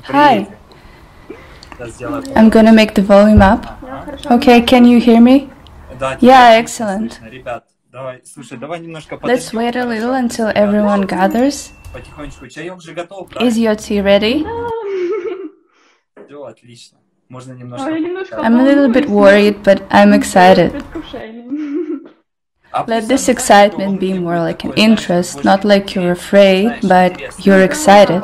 Hi. I'm gonna make the volume up. Okay, can you hear me? Yeah, excellent. Let's wait a little until everyone gathers. Is your tea ready? I'm a little bit worried, but I'm excited. Let this excitement be more like an interest, not like you're afraid, but you're excited.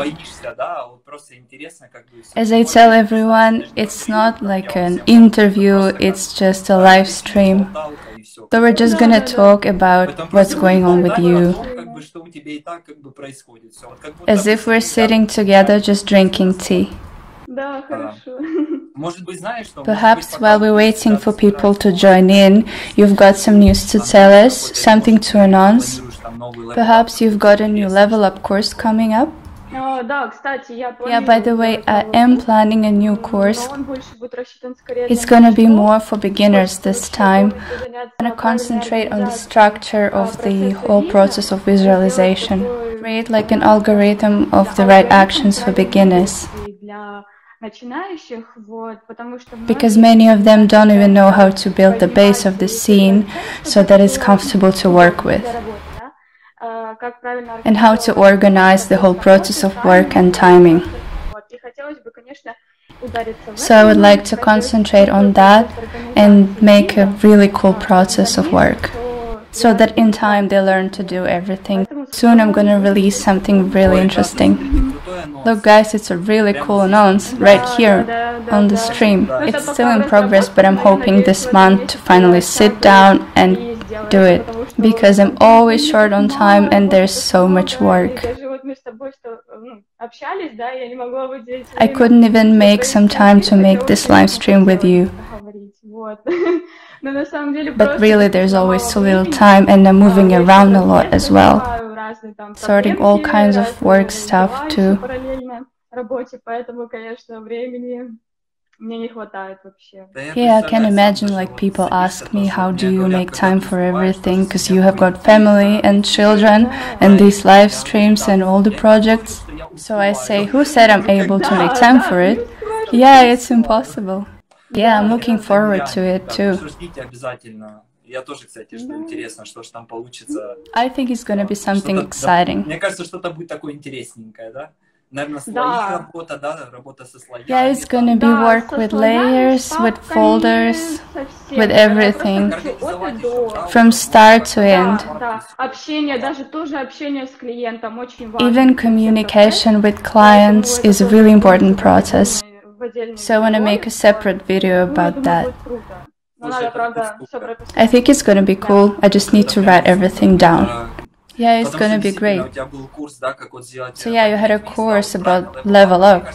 As I tell everyone, it's not like an interview, it's just a live stream. So we're just gonna talk about what's going on with you. As if we're sitting together just drinking tea. Perhaps while we're waiting for people to join in, you've got some news to tell us, something to announce. Perhaps you've got a new level up course coming up. Yeah, by the way, I am planning a new course. It's gonna be more for beginners this time. I'm gonna concentrate on the structure of the whole process of visualization. Create like an algorithm of the right actions for beginners. Because many of them don't even know how to build the base of the scene so that it's comfortable to work with. And how to organize the whole process of work and timing. So I would like to concentrate on that and make a really cool process of work, so that in time they learn to do everything. Soon I'm gonna release something really interesting. Look guys, it's a really cool announce right here on the stream. It's still in progress, but I'm hoping this month to finally sit down and do it, because I'm always short on time and there's so much work. I couldn't even make some time to make this live stream with you. But really there's always so little time, and I'm moving around a lot as well, sorting all kinds of work stuff too. Yeah, I can imagine like people ask me, how do you make time for everything, because you have got family and children and these live streams and all the projects. So I say, who said I'm able to make time for it? Yeah, it's impossible. Yeah, I'm looking forward to it too. I think it's gonna be something exciting. Yeah, it's gonna be work with layers, with folders, with everything, from start to end. Even communication with clients is a really important process. So I want to make a separate video about that. I think it's gonna be cool. I just need to write everything down. Yeah, it's gonna be great. So yeah, you had a course about level up.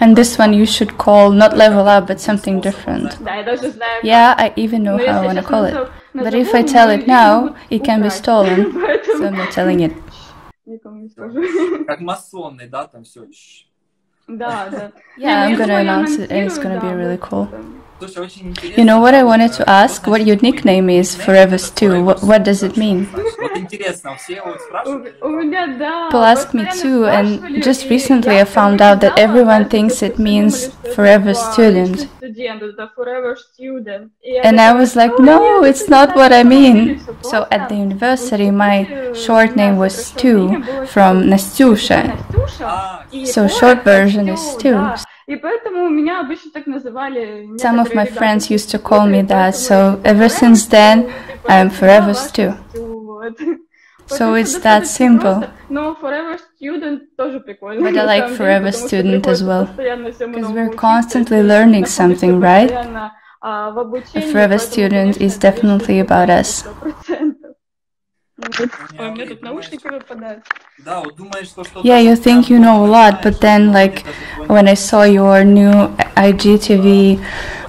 And this one you should call not level up, but something different. Yeah, I even know how I want to call it. But if I tell it now, it can be stolen. So I'm not telling it. Yeah, I'm gonna announce it and it's gonna be really cool. You know what I wanted to ask? What your nickname is, Forever Stew? What does it mean? People ask me too, and just recently I found out that everyone thinks it means Forever Student. And I was like, no, it's not what I mean. So at the university, my short name was Stu, from Nastyusha. So short version is Stu. Some of my friends used to call me that, so ever since then, I'm Forever Stu. So it's that simple. But I like Forever Student as well, because we're constantly learning something, right? A Forever Student is definitely about us. Yeah, you think you know a lot, but then like when I saw your new IGTV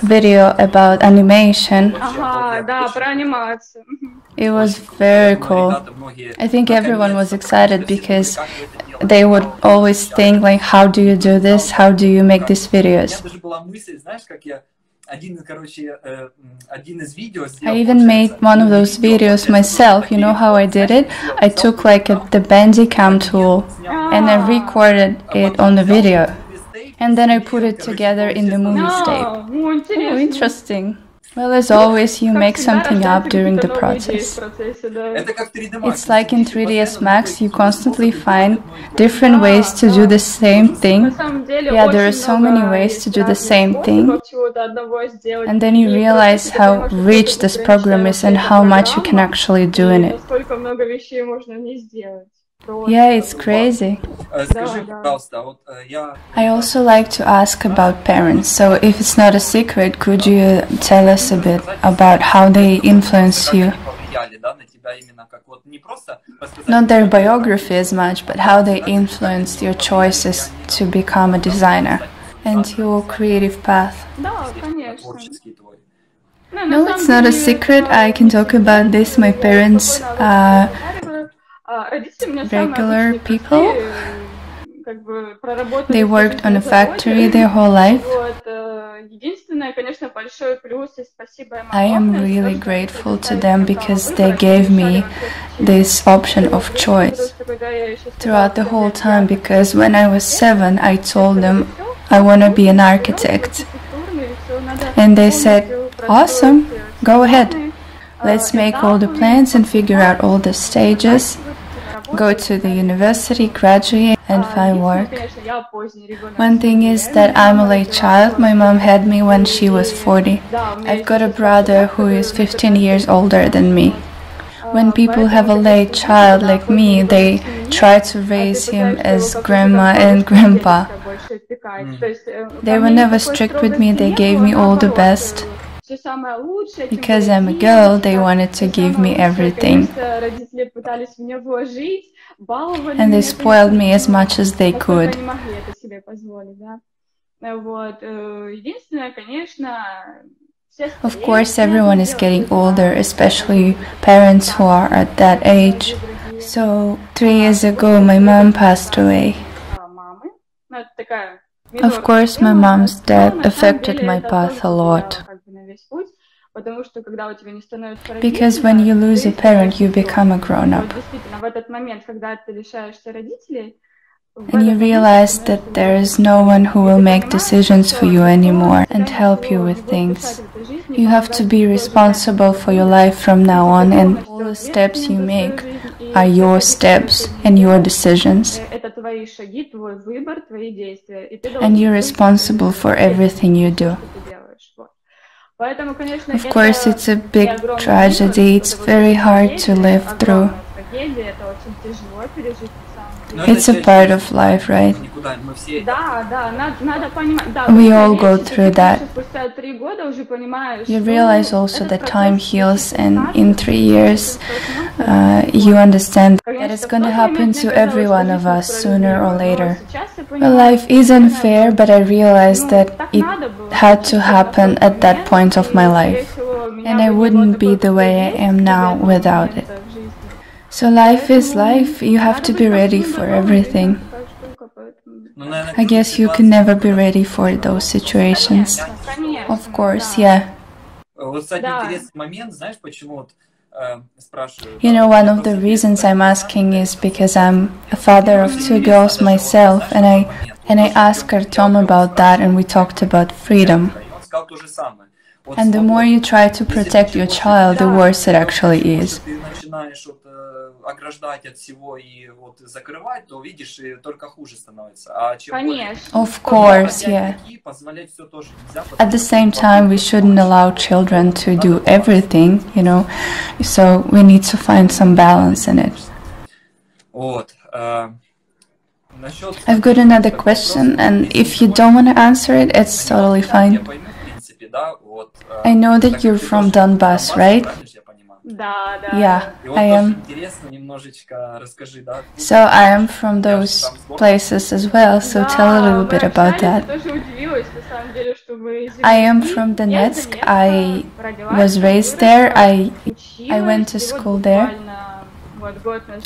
video about animation, it was very cool. I think everyone was excited because they would always think like, how do you do this? How do you make these videos? I even made one of those videos myself. You know how I did it? I took like the Bandicam tool and I recorded it on the video. And then I put it together in the movie tape. Oh, interesting. Well, as always, you make something up during the process. It's like in 3ds Max, you constantly find different ways to do the same thing. Yeah, there are so many ways to do the same thing. And then you realize how rich this program is and how much you can actually do in it. Yeah, it's crazy. I also like to ask about parents, so if it's not a secret, could you tell us a bit about how they influence you? Not their biography as much, but how they influenced your choices to become a designer and your creative path. No, it's not a secret. I can talk about this. My parents regular people. They worked on a factory their whole life. I am really grateful to them because they gave me this option of choice throughout the whole time, because when I was 7 I told them I want to be an architect and they said, awesome, go ahead, let's make all the plans and figure out all the stages, go to the university, graduate and find work. One thing is that I'm a late child. My mom had me when she was 40. I've got a brother who is 15 years older than me. When people have a late child like me, they try to raise him as grandma and grandpa. They were never strict with me, they gave me all the best. Because I'm a girl, they wanted to give me everything. And they spoiled me as much as they could. Of course, everyone is getting older, especially parents who are at that age. So, 3 years ago, my mom passed away. Of course, my mom's death affected my path a lot. Because when you lose a parent, you become a grown-up. And you realize that there is no one who will make decisions for you anymore and help you with things. You have to be responsible for your life from now on, and all the steps you make are your steps and your decisions. And you're responsible for everything you do. Of course, it's a big tragedy, it's very hard to live through. It's a part of life, right? We all go through that. You realize also that time heals, and in 3 years you understand that it's going to happen to every one of us sooner or later. Well, life is unfair, but I realized that it had to happen at that point of my life, and I wouldn't be the way I am now without it. So life is life, you have to be ready for everything. I guess you can never be ready for those situations. Of course, yeah. You know, one of the reasons I'm asking is because I'm a father of 2 girls myself, and I asked Artyom about that, and we talked about freedom. And the more you try to protect your child, the worse it actually is. Of course, yeah. At the same time, we shouldn't allow children to do everything, you know, so we need to find some balance in it. I've got another question, and if you don't want to answer it, it's totally fine. I know that you're from Donbass, right? Yeah, I am. So I am from those places as well, so tell a little bit about that. I am from Donetsk. I was raised there. I went to school there.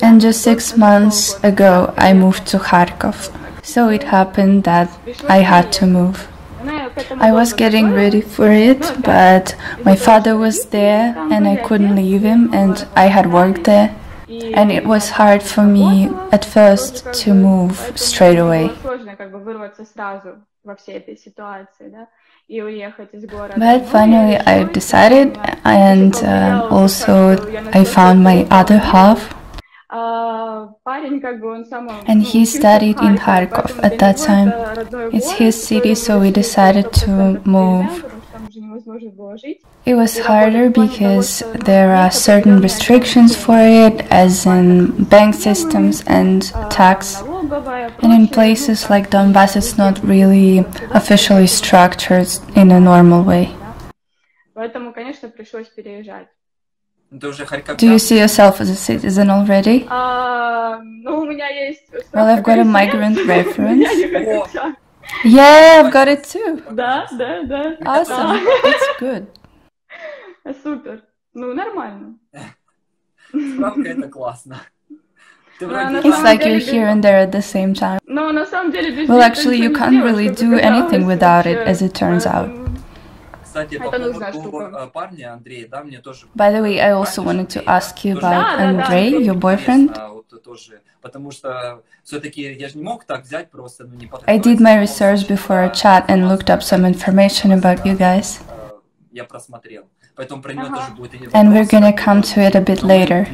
And just 6 months ago, I moved to Kharkov. So it happened that I had to move. I was getting ready for it, but my father was there and I couldn't leave him, and I had work there. And it was hard for me at first to move straight away. But finally I decided, and also I found my other half. And he studied in Kharkov at that time. It's his city, so we decided to move. It was harder because there are certain restrictions for it, as in bank systems and tax. And in places like Donbass, it's not really officially structured in a normal way. Do you see yourself as a citizen already? Well, I've got a migrant reference. Yeah, I've got it too. Awesome, it's good. Супер. Ну, нормально. It's like you're here and there at the same time. Well, actually, you can't really do anything without it, as it turns out. By the way, I also wanted to ask you about Andrei, your boyfriend. I did my research before our chat and looked up some information about you guys. And we're gonna come to it a bit later.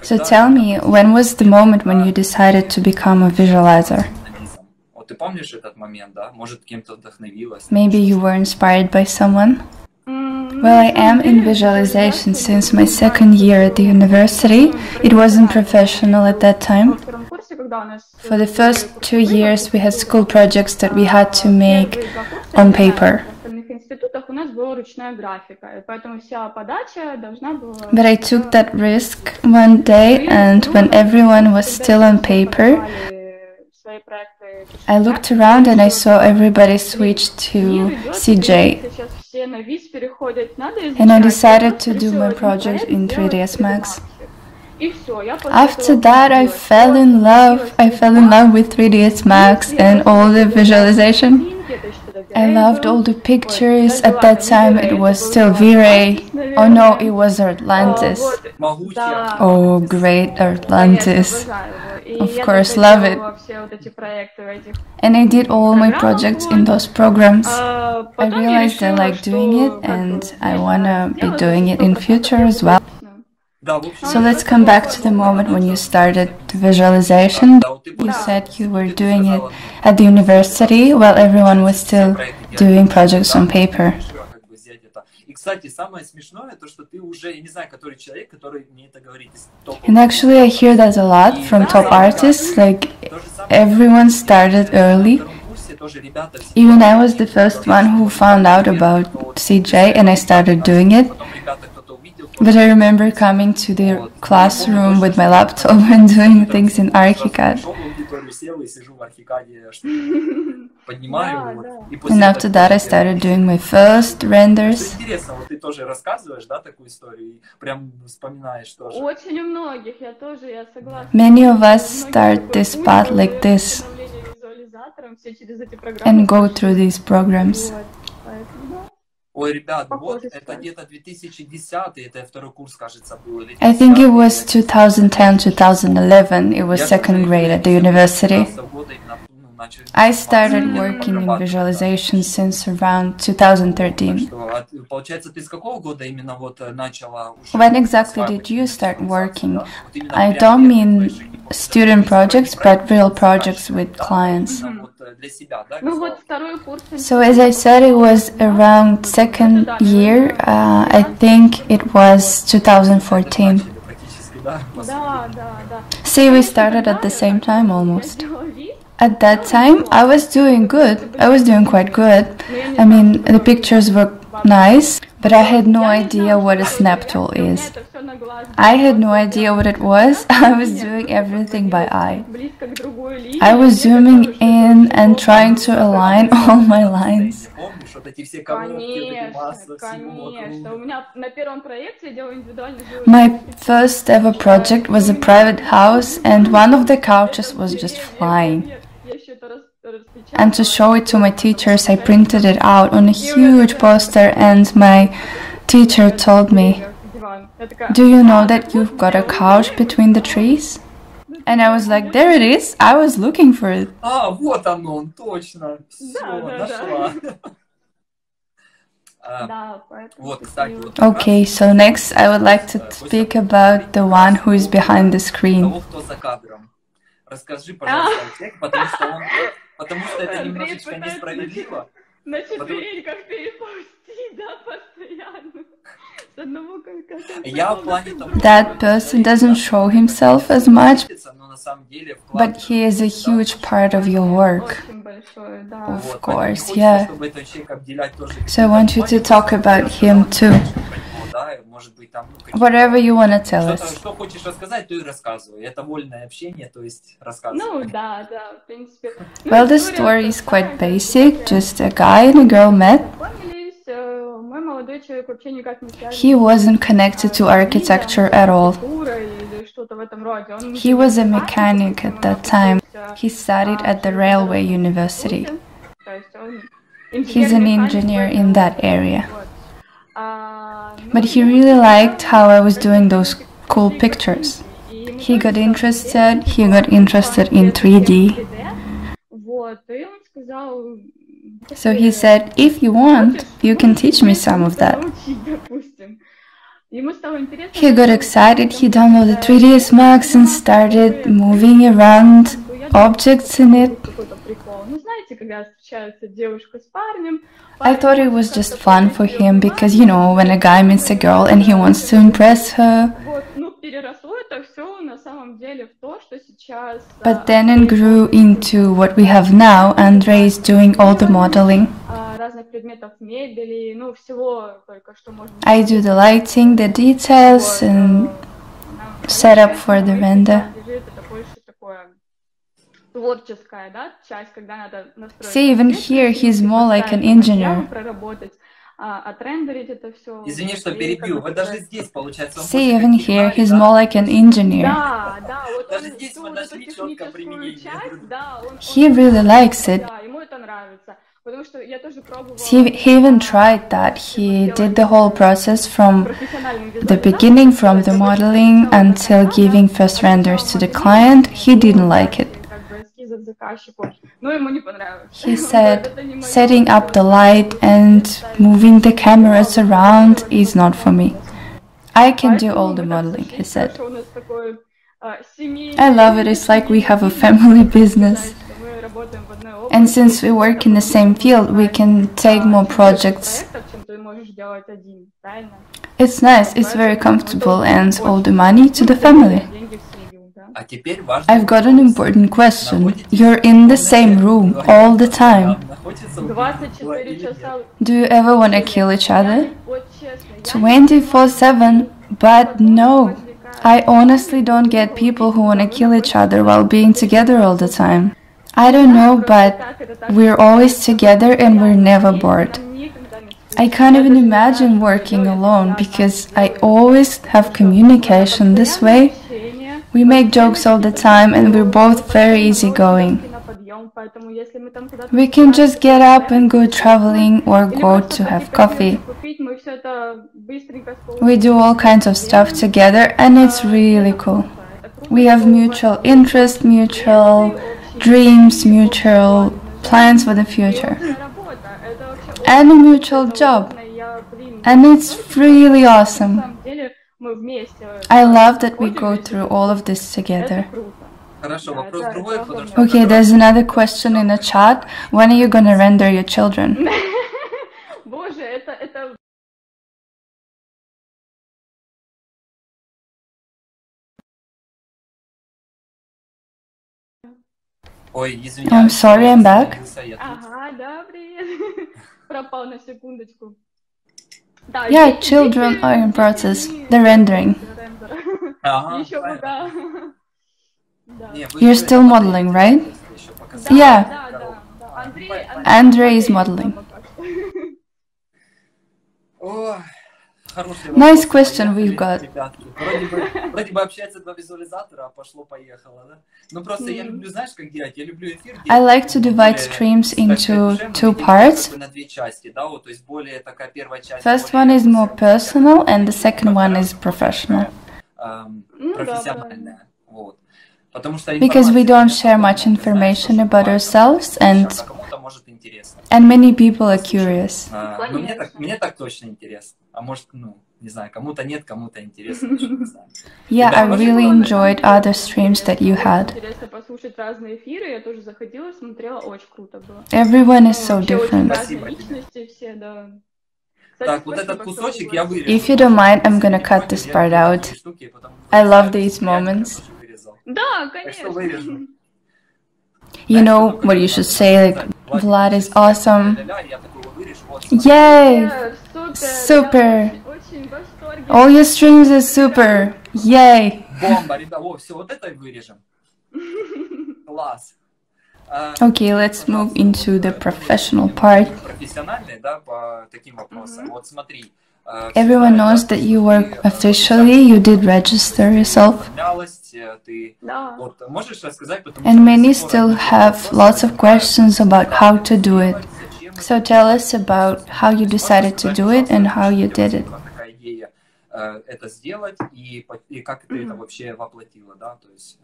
So tell me, when was the moment when you decided to become a visualizer? Maybe you were inspired by someone? Well, I am in visualization since my second year at the university. It wasn't professional at that time. For the first 2 years, we had school projects that we had to make on paper. But I took that risk one day, and when everyone was still on paper, I looked around and I saw everybody switch to CJ. And I decided to do my project in 3ds Max. After that, I fell in love. I fell in love with 3ds Max and all the visualization. I loved all the pictures. At that time, it was still V-Ray. Oh no, it was Atlantis. Oh, great Atlantis. Of course, love it. And I did all my projects in those programs. I realized I like doing it, and I wanna be doing it in future as well. So let's come back to the moment when you started the visualization. You said you were doing it at the university while everyone was still doing projects on paper. And actually I hear that a lot from top artists, like everyone started early. Even I was the first one who found out about CJ and I started doing it. But I remember coming to the classroom with my laptop and doing things in ArchiCAD. And after that I started doing my first renders. Many of us start this path like this and go through these programs. I think it was 2010-2011, it was second grade at the university. I started working in visualization since around 2013. When exactly did you start working? I don't mean student projects, but real projects with clients. So as I said, it was around second year, I think it was 2014. See, we started at the same time almost. At that time, I was doing good. I was doing quite good. I mean, the pictures were nice, but I had no idea what a snap tool is. I had no idea what it was. I was doing everything by eye. I was zooming in and trying to align all my lines. My first ever project was a private house and one of the couches was just flying. And to show it to my teachers, I printed it out on a huge poster, and my teacher told me, "Do you know that you've got a couch between the trees?" And I was like, "There it is, I was looking for it." Вот оно, точно. Всё, нашла. Okay, so next I would like to speak about the one who is behind the screen. Расскажи, пожалуйста, о человеке, потому что это немножечко несправедливо. На четвереньках переползти, да, постоянно. С одного конца. That person doesn't show himself as much, but he is a huge part of your work. Of course, yeah. So I want you to talk about him too. Whatever you want to tell us. Что хочешь рассказать, то и рассказывай. Это вольное общение, то есть рассказывай. Ну да, в принципе. Well, the story is quite basic. Just a guy and a girl met. Мой молодой человек вообще никак не связан. He wasn't connected to architecture at all. He was a mechanic at that time. He studied at the Railway University. He's an engineer in that area. But he really liked how I was doing those cool pictures. He got interested in 3D. So he said, "If you want, you can teach me some of that." He got excited, he downloaded 3ds Max and started moving around objects in it. I thought it was just fun for him because, you know, when a guy meets a girl and he wants to impress her. But then it grew into what we have now. Andre is doing all the modeling. I do the lighting, the details, and set up for the render. See, even here he's more like an engineer. Извини, что перебью. Вы даже здесь, получается, See, even here he's more like an engineer. Даже здесь мы нашли четко применение. He really likes it. He even tried that. He did the whole process from the beginning, from the modeling until giving first renders to the client. He didn't like it. He said, setting up the light and moving the cameras around is not for me. I can do all the modeling, he said. I love it, it's like we have a family business. And since we work in the same field, we can take more projects. It's nice, it's very comfortable, and all the money to the family. I've got an important question. You're in the same room all the time. Do you ever want to kill each other? 24/7, but no. I honestly don't get people who want to kill each other while being together all the time. I don't know, but we're always together and we're never bored. I can't even imagine working alone because I always have communication this way. We make jokes all the time and we're both very easygoing. We can just get up and go traveling or go to have coffee. We do all kinds of stuff together and it's really cool. We have mutual interest, mutual dreams, mutual plans for the future. And a mutual job. And it's really awesome. I love that we go through all of this together. Okay, there's another question in the chat. When are you gonna render your children? I'm sorry, I'm back. Yeah, children are in process. They're rendering. You're still modeling, right? Yeah. Andre is modeling. Хороший Nice вопрос. question we've Поехали, got. ребятки. Вроде бы общается два визуализатора, а пошло-поехало, да? Ну просто я люблю, знаешь, как делать? Я люблю эфир делать. I like to divide streams into two parts. На две части, да, вот, то есть более такая первая часть. First one is more personal, and the second one is professional. Профессиональная, вот. Потому что Because we don't share much information about ourselves, and кому-то может интересно. many people are curious. Но мне так точно интересно. А может, ну, не знаю, кому-то нет, кому-то интересно, не знаю. Yeah, I really enjoyed other streams that you had. Интересно послушать разные эфиры, я тоже заходила, смотрела, очень круто было. Everyone is so Вообще очень different. разные личности все, да. Кстати, Так, вот этот кусочек я вырежу. If you don't mind, I'm gonna cut this part out. I love these moments. Да, Так что конечно. вырежу. You know what you should say, like, Vlad is awesome. Я такого вырежу, вот. Yay! Супер! Super! Я очень в восторге. All your streams are super! Yay! Бомба, ребята, о, все, вот это и вырежем. Класс. Okay, let's move into the professional part. Профессиональный, да, по таким вопросам. Вот смотри. Everyone knows that you work officially, you did register yourself. Да. Вот, можешь рассказать, потому And many still have lots of questions about how to do it. So tell us about how you decided to do it and how you did it. Такая идея это сделать и как ты это вообще воплотила, да, то есть.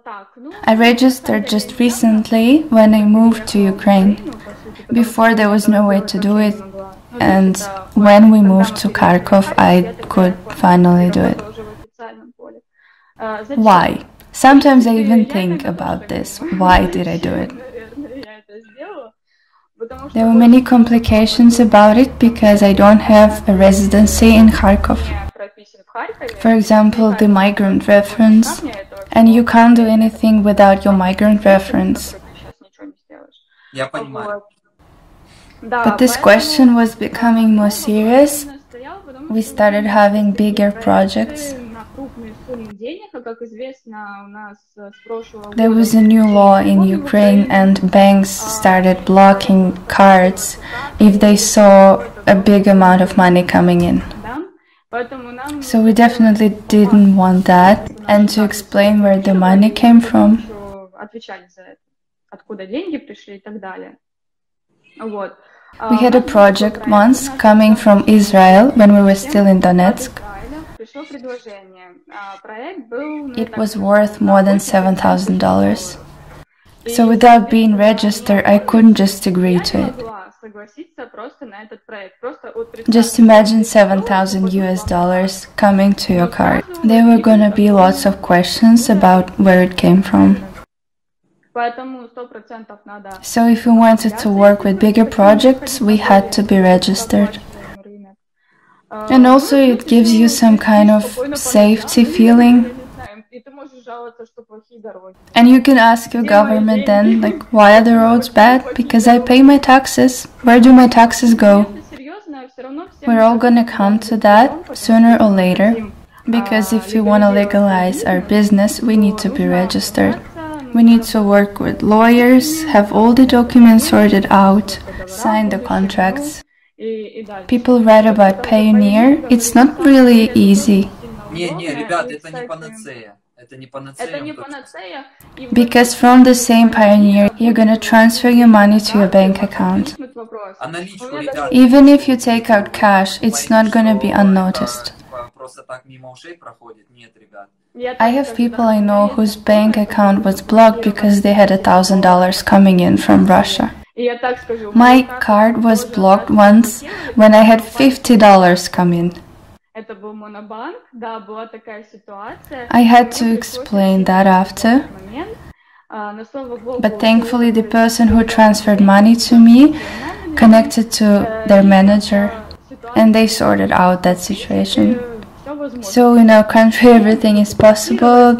Так, ну, I registered just recently when I moved to Ukraine. Before there was no way to do it, and when we moved to Kharkov, I could finally do it. Why? Sometimes I even think about this. Why did I do it? There were many complications about it because I don't have a residency in Kharkov. For example, the migrant reference, and you can't do anything without your migrant reference. Я понимаю. But this question was becoming more serious. We started having bigger projects. There was a new law in Ukraine and banks started blocking cards if they saw a big amount of money coming in. So we definitely didn't want that, and to explain where the money came from. We had a project once coming from Israel when we were still in Donetsk. It was worth more than $7,000. So without being registered, I couldn't just agree to it. Just imagine $7,000 coming to your card. There were gonna be lots of questions about where it came from. So if we wanted to work with bigger projects, we had to be registered. And also it gives you some kind of safety feeling. And you can ask your government then, like, why are the roads bad? Because I pay my taxes. Where do my taxes go? We're all gonna come to that sooner or later. Because if we want to legalize our business, we need to be registered. We need to work with lawyers, have all the documents sorted out, sign the contracts. People write about Pioneer. It's not really easy. Не, ребят, это не панацея. Это не панацея. Because from the same Pioneer, you're gonna transfer your money to your bank account. Even if you take out cash, it's not gonna be unnoticed. I have people I know whose bank account was blocked because they had $1,000 coming in from Russia. My card was blocked once when I had $50 come in. I had to explain that after. But thankfully the person who transferred money to me connected to their manager and they sorted out that situation. So in our country everything is possible.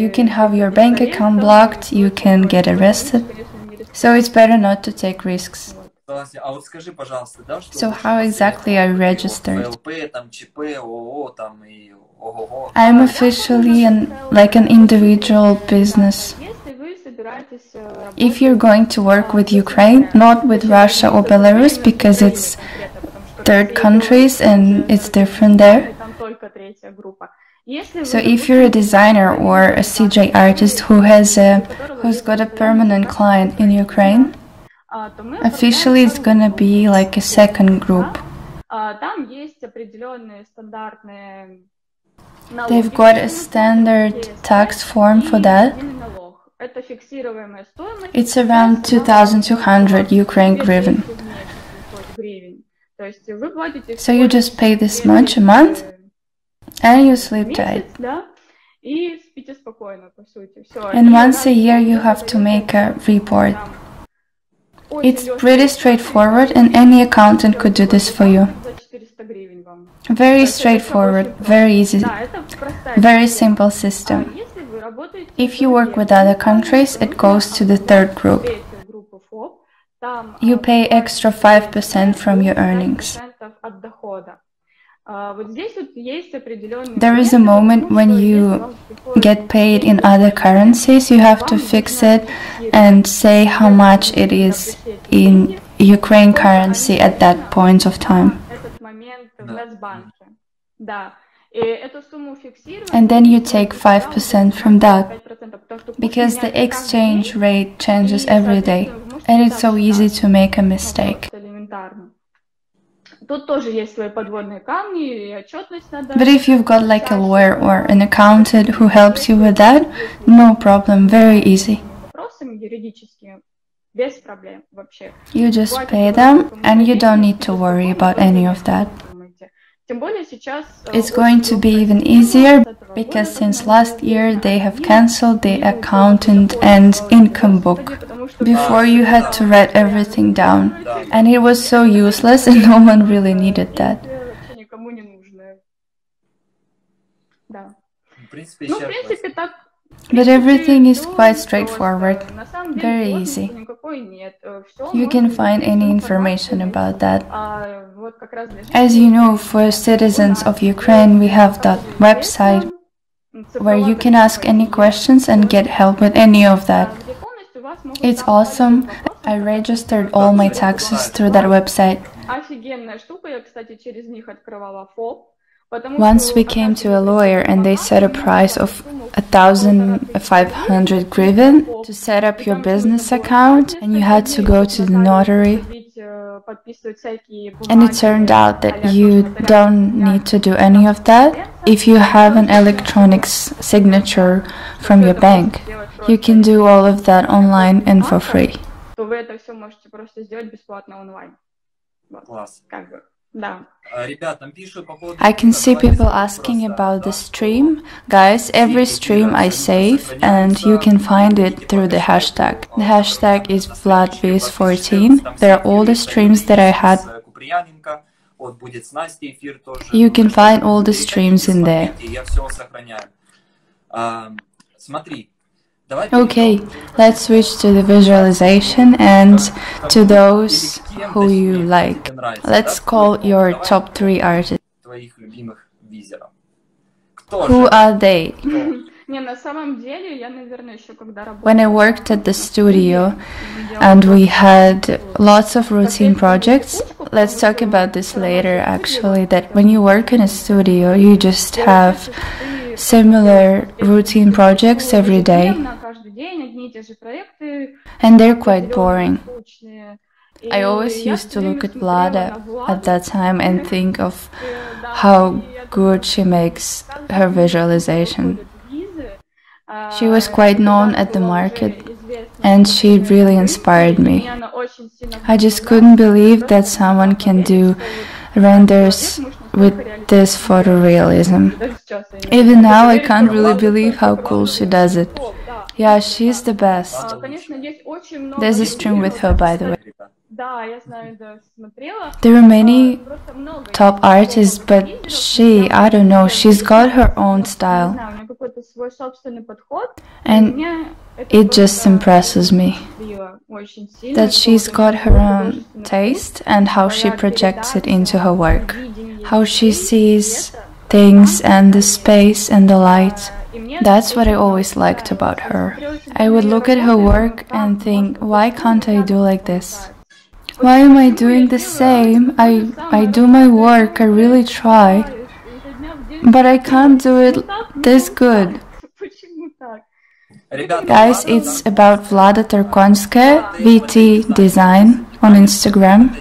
You can have your bank account blocked, you can get arrested. So it's better not to take risks. So how exactly are you registered? I'm officially like an individual business. If you're going to work with Ukraine, not with Russia or Belarus, because third countries and it's different there. So if you're a designer or a CG artist who's got a permanent client in Ukraine, officially it's gonna be like a second group. They've got a standard tax form for that. It's around 2,200 Ukraine hryvnia. So you just pay this much a month and you sleep tight. And once a year you have to make a report. It's pretty straightforward and any accountant could do this for you. Very straightforward, very easy, very simple system. If you work with other countries, it goes to the third group. You pay extra 5% from your earnings. There is a moment when you get paid in other currencies, you have to fix it and say how much it is in Ukraine currency at that point of time. And then you take 5% from that, because the exchange rate changes every day, and it's so easy to make a mistake. But if you've got like a lawyer or an accountant who helps you with that, no problem, very easy. You just pay them and you don't need to worry about any of that. It's going to be even easier because since last year they have cancelled the accountant and income book. Before you had to write everything down, and it was so useless and no one really needed that. But everything is quite straightforward, very easy. You can find any information about that. As you know, for citizens of Ukraine, we have that website where you can ask any questions and get help with any of that. It's awesome. I registered all my taxes through that wetsite. Once we came to a lawyer and they set a price of 1,500 hryvnia to set up your business account, and you had to go to the notary. And it turned out that you don't need to do any of that. If you have an electronic signature from your bank, you can do all of that online and for free. I can see people asking about the stream. Guys, every stream I save and you can find it through the hashtag. The hashtag is VladVis14. There are all the streams that I had. You can find all the streams in there. Okay, let's switch to the visualization and to those who you like. Let's call your top 3 artists. Who are they? When I worked at the studio and we had lots of routine projects, let's talk about this later actually, that when you work in a studio you just have similar routine projects every day and they're quite boring. I always used to look at Vlada at that time and think of how good she makes her visualization. She was quite known at the market and she really inspired me. I just couldn't believe that someone can do renders with this photorealism. Even now I can't really believe how cool she does it. Yeah, she's the best. There's a stream with her, by the way. There are many top artists, but I don't know, she's got her own style. And it just impresses me that she's got her own taste and how she projects it into her work. How she sees things and the space and the light. That's what I always liked about her. I would look at her work and think, why can't I do like this? Why am I doing the same? I do my work, I really try, but I can't do it this good. Guys, it's about Vlada Tarkonskaya, VT Design on Instagram.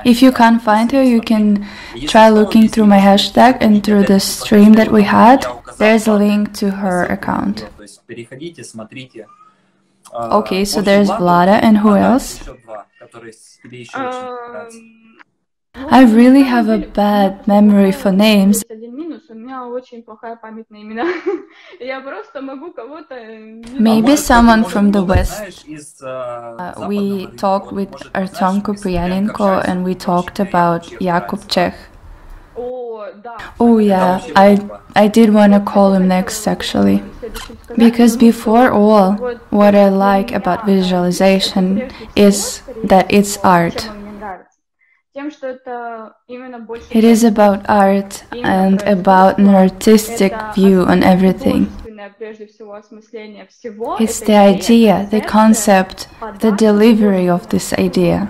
If you can't find her, you can try looking through my hashtag and through the stream that we had. There's a link to her account. Okay, so there's Vlada, and who else? I really have a bad memory for names. Maybe someone from the West. We talked with Artyomko Priyanenko and we talked about Jakub Czech. Oh yeah, I did want to call him next actually. Because before all, what I like about visualization is that it's art. It is about art and about an artistic view on everything. It's the idea, the concept, the delivery of this idea.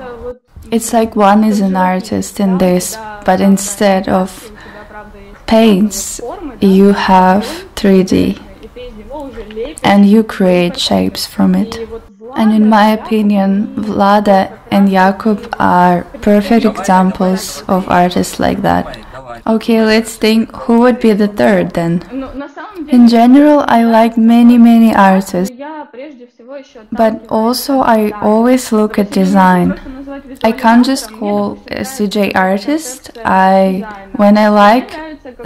It's like one is an artist in this, but instead of paints, you have 3D and you create shapes from it. And in my opinion, Vlada and Jakub are perfect examples of artists like that. Okay, let's think who would be the third then. In general, I like many artists, but also I always look at design. I can't just call a CJ artist. When I like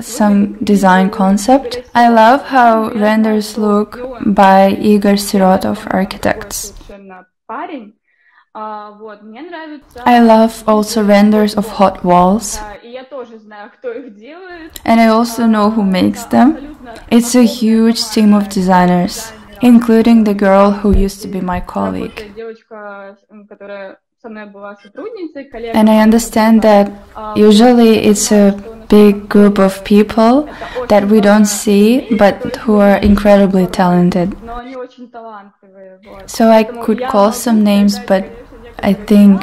some design concept, I love how renders look by Igor Sirotov architects. I love also renders of hot walls, and I also know who makes them. It's a huge team of designers, including the girl who used to be my colleague. And I understand that usually it's a big group of people that we don't see, but who are incredibly talented. So I could call some names, but I think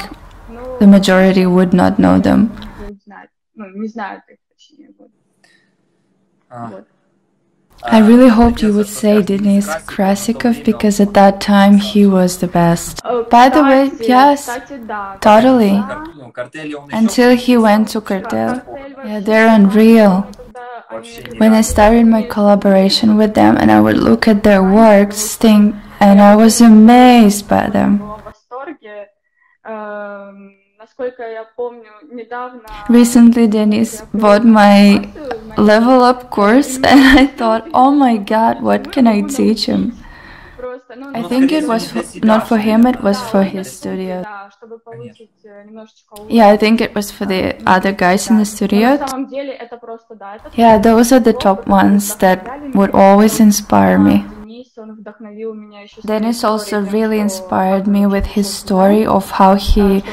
the majority would not know them. I really hoped you would say Denis Krasikov, because at that time he was the best. By the way, yes, totally. Until he went to Cartel. Yeah, they're unreal. When I started my collaboration with them and I would look at their works, and I was amazed by them. Recently, Denis bought my level up course and I thought, oh my god, what can I teach him? I think it was not for him, it was for his studio. Yeah, I think it was for the other guys in the studio. Yeah, those are the top ones that would always inspire me. Denis also really inspired me with his story of how he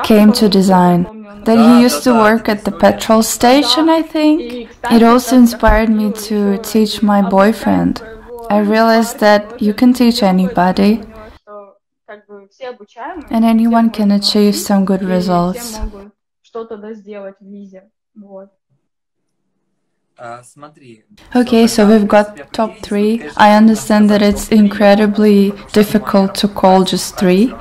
came to design. That he used to work at the petrol station, I think. It also inspired me to teach my boyfriend. I realized that you can teach anybody, and anyone can achieve some good results. Okay, so we've got top 3. I understand that it's incredibly difficult to call just 3.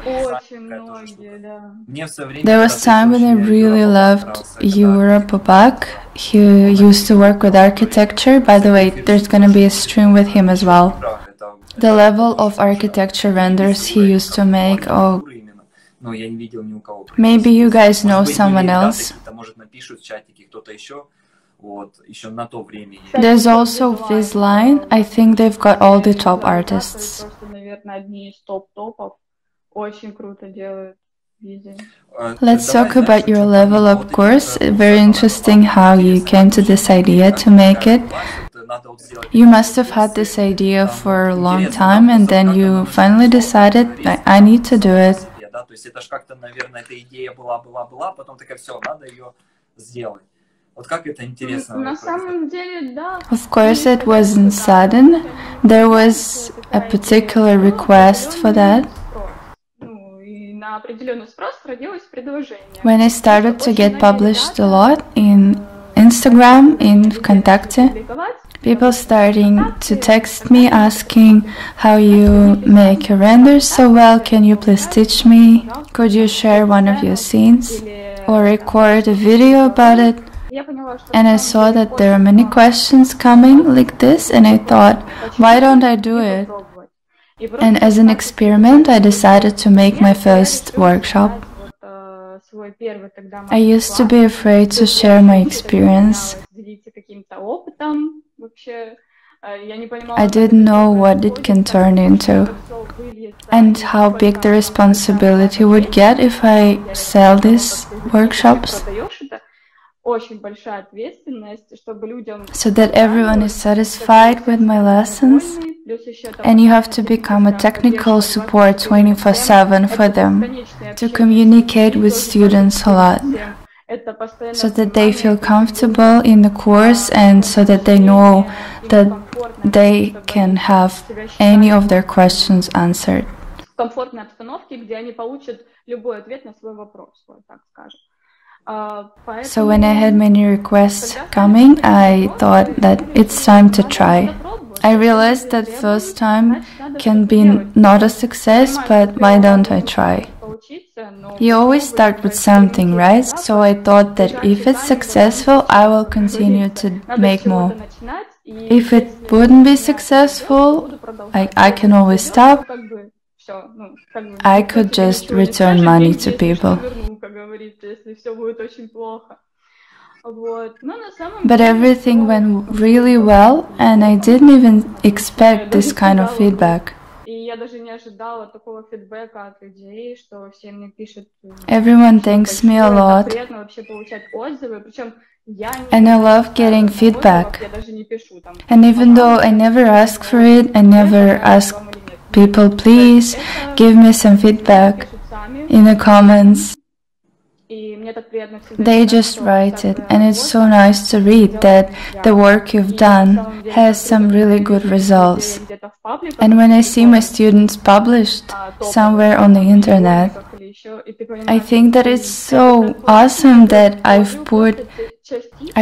There was time when I really loved Yura Popak. He used to work with architecture. By the way, there's gonna be a stream with him as well. The level of architecture renders he used to make, oh, maybe you guys know someone else. There's also Vizline. I think they've got all the top artists. Let's talk about your level up course. Very interesting how you came to this idea to make it. You must have had this idea for a long time and then you finally decided, I need to do it. Of course, it wasn't sudden. There was a particular request for that. на определенный спрос родилось предложение. When I started to get published a lot in Instagram, in ВКонтакте, people starting to text me asking how you make your renders so well, can you please teach me? Could you share one of your scenes? Or record a video about it? And I saw that there are many questions coming like this, and I thought, why don't I do it? And as an experiment, I decided to make my first workshop. I used to be afraid to share my experience. I didn't know what it can turn into, and how big the responsibility would get if I sell these workshops. So that everyone is satisfied with my lessons, and you have to become a technical support 24/7 for them, to communicate with students a lot, so that they feel comfortable in the course and so that they know that they can have any of their questions answered. So when I had many requests coming, I thought that it's time to try. I realized that first time can be not a success, but why don't I try? You always start with something, right? So I thought that if it's successful, I will continue to make more. If it wouldn't be successful, I can always stop. I could just return money to people. But everything went really well, and I didn't even expect this kind of feedback. Everyone thanks me a lot, and I love getting feedback. And even though I never ask for it, I never ask people, please give me some feedback in the comments. They just write it, and it's so nice to read that the work you've done has some really good results. And when I see my students published somewhere on the internet, I think that it's so awesome that I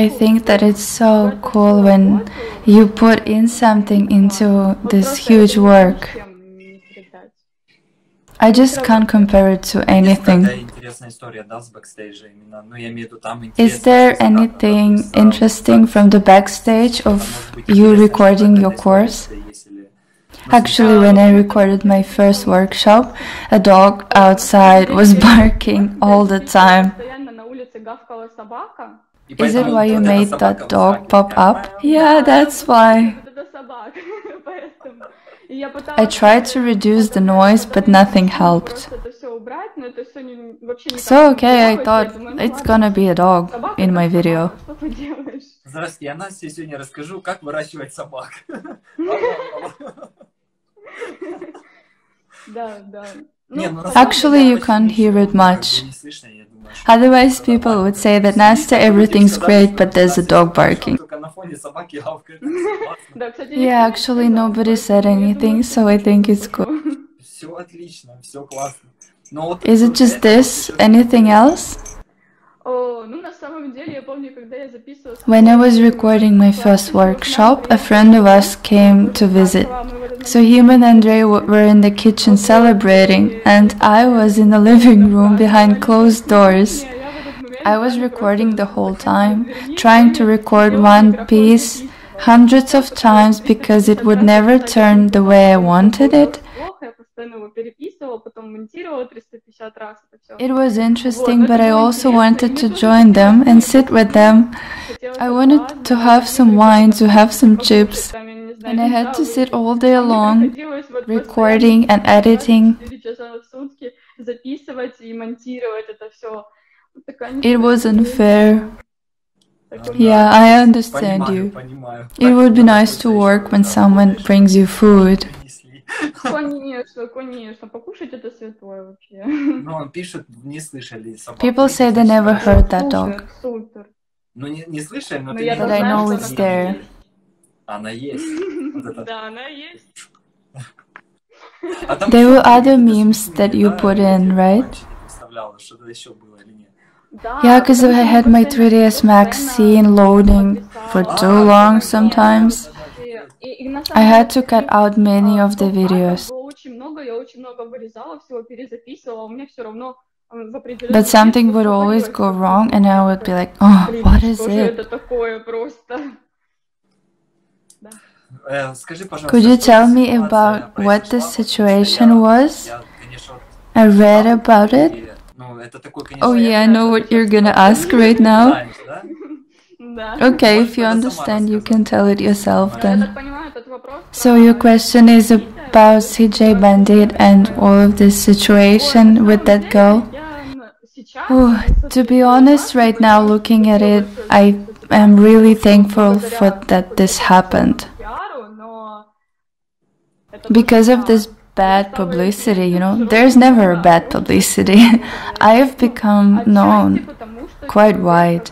think that it's so cool when you put in something into this huge work. I just can't compare it to anything. Is there anything interesting from the backstage of you recording your course? Actually, when I recorded my first workshop, a dog outside was barking all the time. Is it why you made that dog pop up? Yeah, that's why. I tried to reduce the noise, but nothing helped. So okay, I thought it's gonna be a dog in my video. Здравствуйте, я Насте сегодня расскажу, как выращивать собак. Actually, you can't hear it much. Otherwise, people would say that Nastya, everything's great, but there's a dog barking. Yeah, actually, nobody said anything, so I think it's good. Is it just this? Anything else? When I was recording my first workshop, a friend of us came to visit. So him and Andrei were in the kitchen celebrating, and I was in the living room behind closed doors. I was recording the whole time, trying to record one piece hundreds of times because it would never turn the way I wanted it. It was interesting, but I also wanted to join them and sit with them. I wanted to have some wine, to have some chips, and I had to sit all day long, recording and editing. It was unfair. Yeah, I understand you. It would be nice to work when someone brings you food. People say they never heard that dog. But I know it's there. There were other memes that you put in, right? Yeah, because I had my 3ds Max scene loading for too long sometimes. I had to cut out many of the videos. But something would always go wrong and I would be like, oh, what is it? Could you tell me about what the situation was? I read about it. Oh yeah, I know what you're gonna ask right now. Okay, if you understand, you can tell it yourself then. So your question is about CG Bandit and all of this situation with that girl? Oh, to be honest, right now, looking at it, I am really thankful for that this happened. Because of this bad publicity, you know, there's never a bad publicity. I have become known quite wide.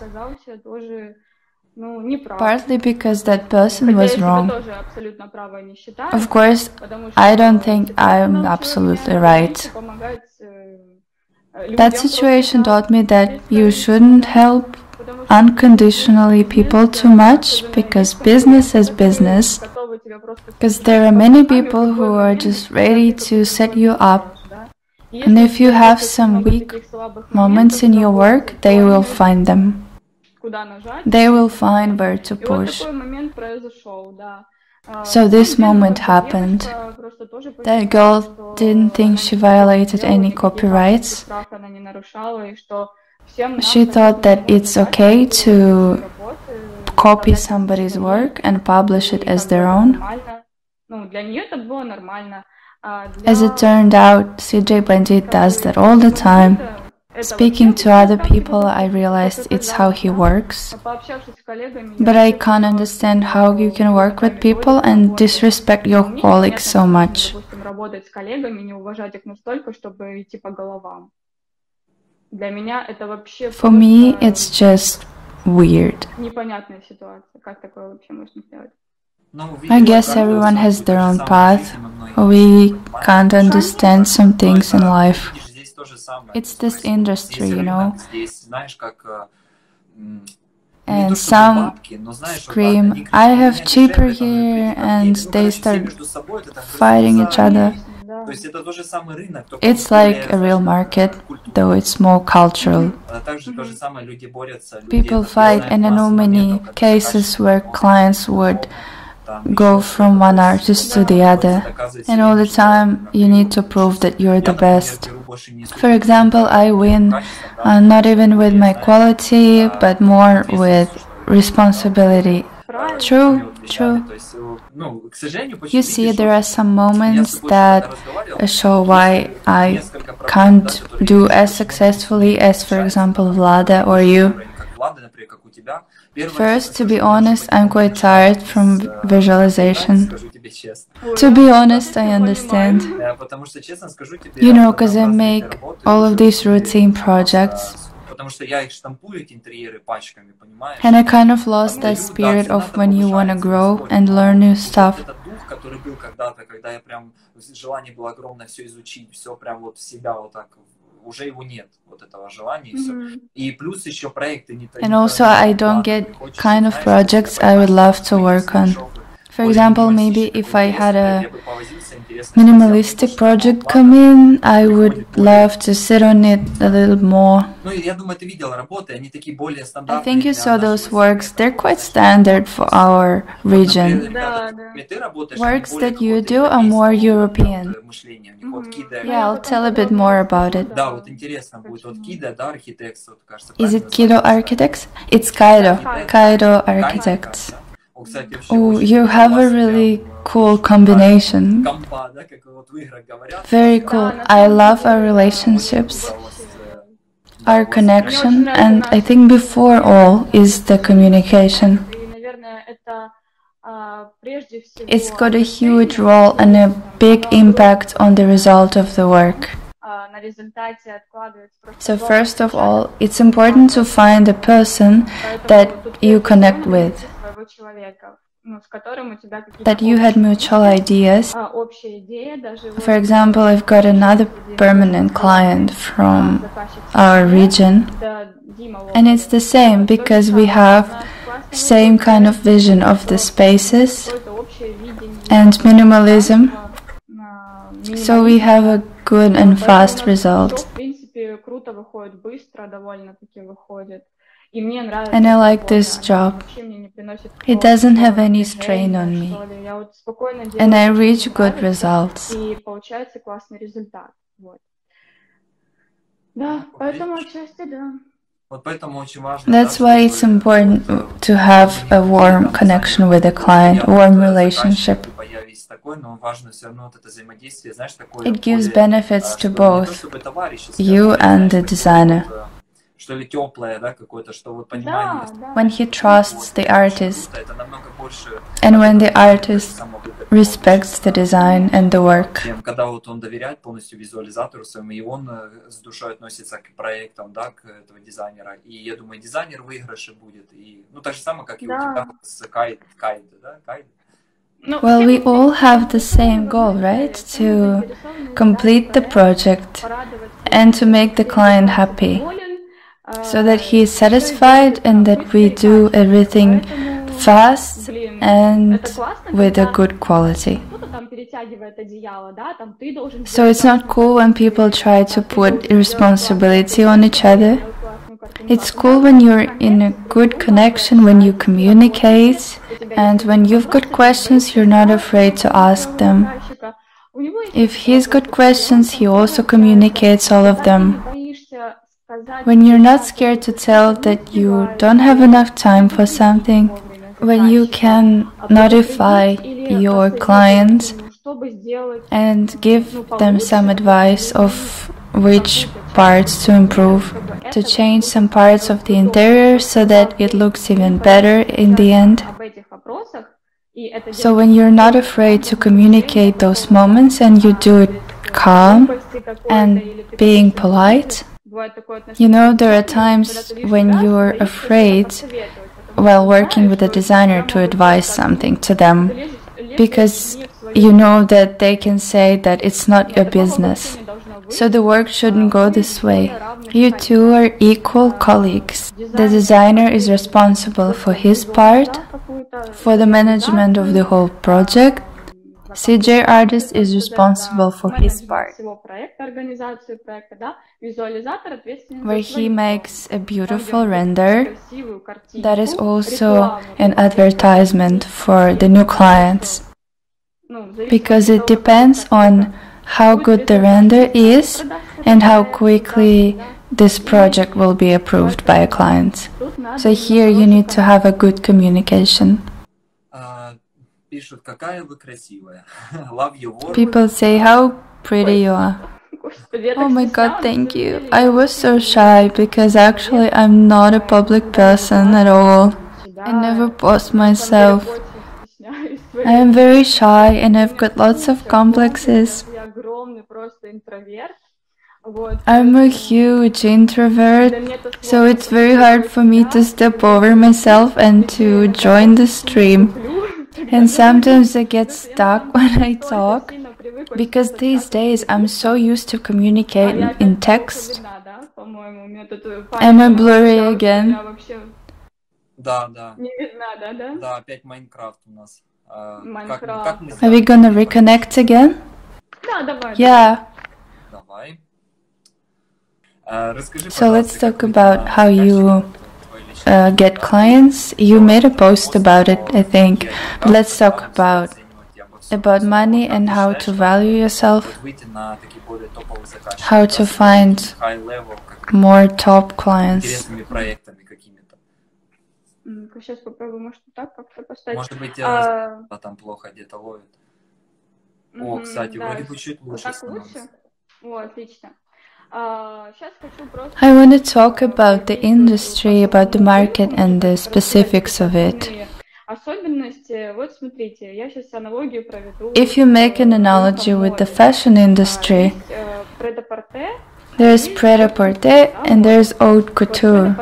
Partly because that person was wrong. Of course, I don't think I'm absolutely right. That situation taught me that you shouldn't help unconditionally people too much, because business is business. Because there are many people who are just ready to set you up. And if you have some weak moments in your work, they will find them. They will find where to push. So this moment happened. That girl didn't think she violated any copyrights. She thought that it's okay to copy somebody's work and publish it as their own. As it turned out, CG Bandit does that all the time. Speaking to other people, I realized it's how he works. But I can't understand how you can work with people and disrespect your colleagues so much. For me, it's just weird. I guess everyone has their own path. We can't understand some things in life. It's this industry, you know. And some scream, I have cheaper here, and they start fighting each other. It's like a real market, though it's more cultural. People fight, and I know many cases where clients would go from one artist to the other, and all the time you need to prove that you're the best. For example, I win not even with my quality, but more with responsibility. True, true. You see, there are some moments that show why I can't do as successfully as, for example, Vlada or you. First, to be honest, I'm quite tired from visualization. To be honest, I understand. You know, because I make all of these routine projects. And I kind of lost that spirit of when you want to grow and learn new stuff. And also I don't get kind of projects I would love to work on. For example, maybe if I had a minimalistic project come in, I would love to sit on it a little more. I think you saw those works, they're quite standard for our region. Works that you do are more European. Yeah, I'll tell a bit more about it. Is it Kido Architects? It's Kaido Architects. Oh, you have a really cool combination. Very cool. I love our relationships, our connection, and I think before all is the communication. It's got a huge role and a big impact on the result of the work. So first of all, it's important to find a person that you connect with. that you had mutual ideas. For example, I've got another permanent client from our region, and it's the same because we have same kind of vision of the spaces and minimalism, so we have a good and fast result. And I like this job. It doesn't have any strain on me, and I reach good results. That's why it's important to have a warm connection with the client, warm relationship. It gives benefits to both you and the designer. When he trusts the artist, and when the artist respects the design and the work. Когда вот он доверяет полностью визуализатору своему, и он с душой относится к проектам, да, к этого дизайнера. И я думаю, дизайнер в выигрыше будет. И, ну, так же самое, как и у тебя с Кайд, да, Кайд. Well, we all have the same goal, right? To complete the project and to make the client happy, so that he is satisfied and that we do everything fast and with a good quality. So it's not cool when people try to put responsibility on each other. It's cool when you're in a good connection, when you communicate, and when you've got questions, you're not afraid to ask them. If he's got questions, he also communicates all of them. When you're not scared to tell that you don't have enough time for something, when you can notify your clients and give them some advice of which parts to improve, to change some parts of the interior so that it looks even better in the end. So when you're not afraid to communicate those moments and you do it calm and being polite, you know, there are times when you're afraid while working with a designer to advise something to them, because you know that they can say that it's not your business. So the work shouldn't go this way. You two are equal colleagues. The designer is responsible for his part, for the management of the whole project. CJ artist is responsible for his part, where he makes a beautiful render that is also an advertisement for the new clients, because it depends on how good the render is and how quickly this project will be approved by a client. So here you need to have a good communication. People say how pretty you are. Oh my god, thank you. I was so shy because actually I'm not a public person at all. I never post myself. I am very shy and I've got lots of complexes. I'm a huge introvert, so it's very hard for me to step over myself and to join the stream. And sometimes I get stuck when I talk, because these days I'm so used to communicating in text. Am I blurry again? Да, да. Да, опять Майнкрафт у нас. Are we gonna reconnect again? Yeah. Давай. So let's talk about how you get clients. You made a post about it, I think. But let's talk about money and how to value yourself, how to find more top clients. Может быть, там плохо где-то ловит. О, кстати, вроде бы чуть лучше становится. I want to talk about the industry, about the market and the specifics of it. If you make an analogy with the fashion industry, there's pret-a-porter and there's haute couture.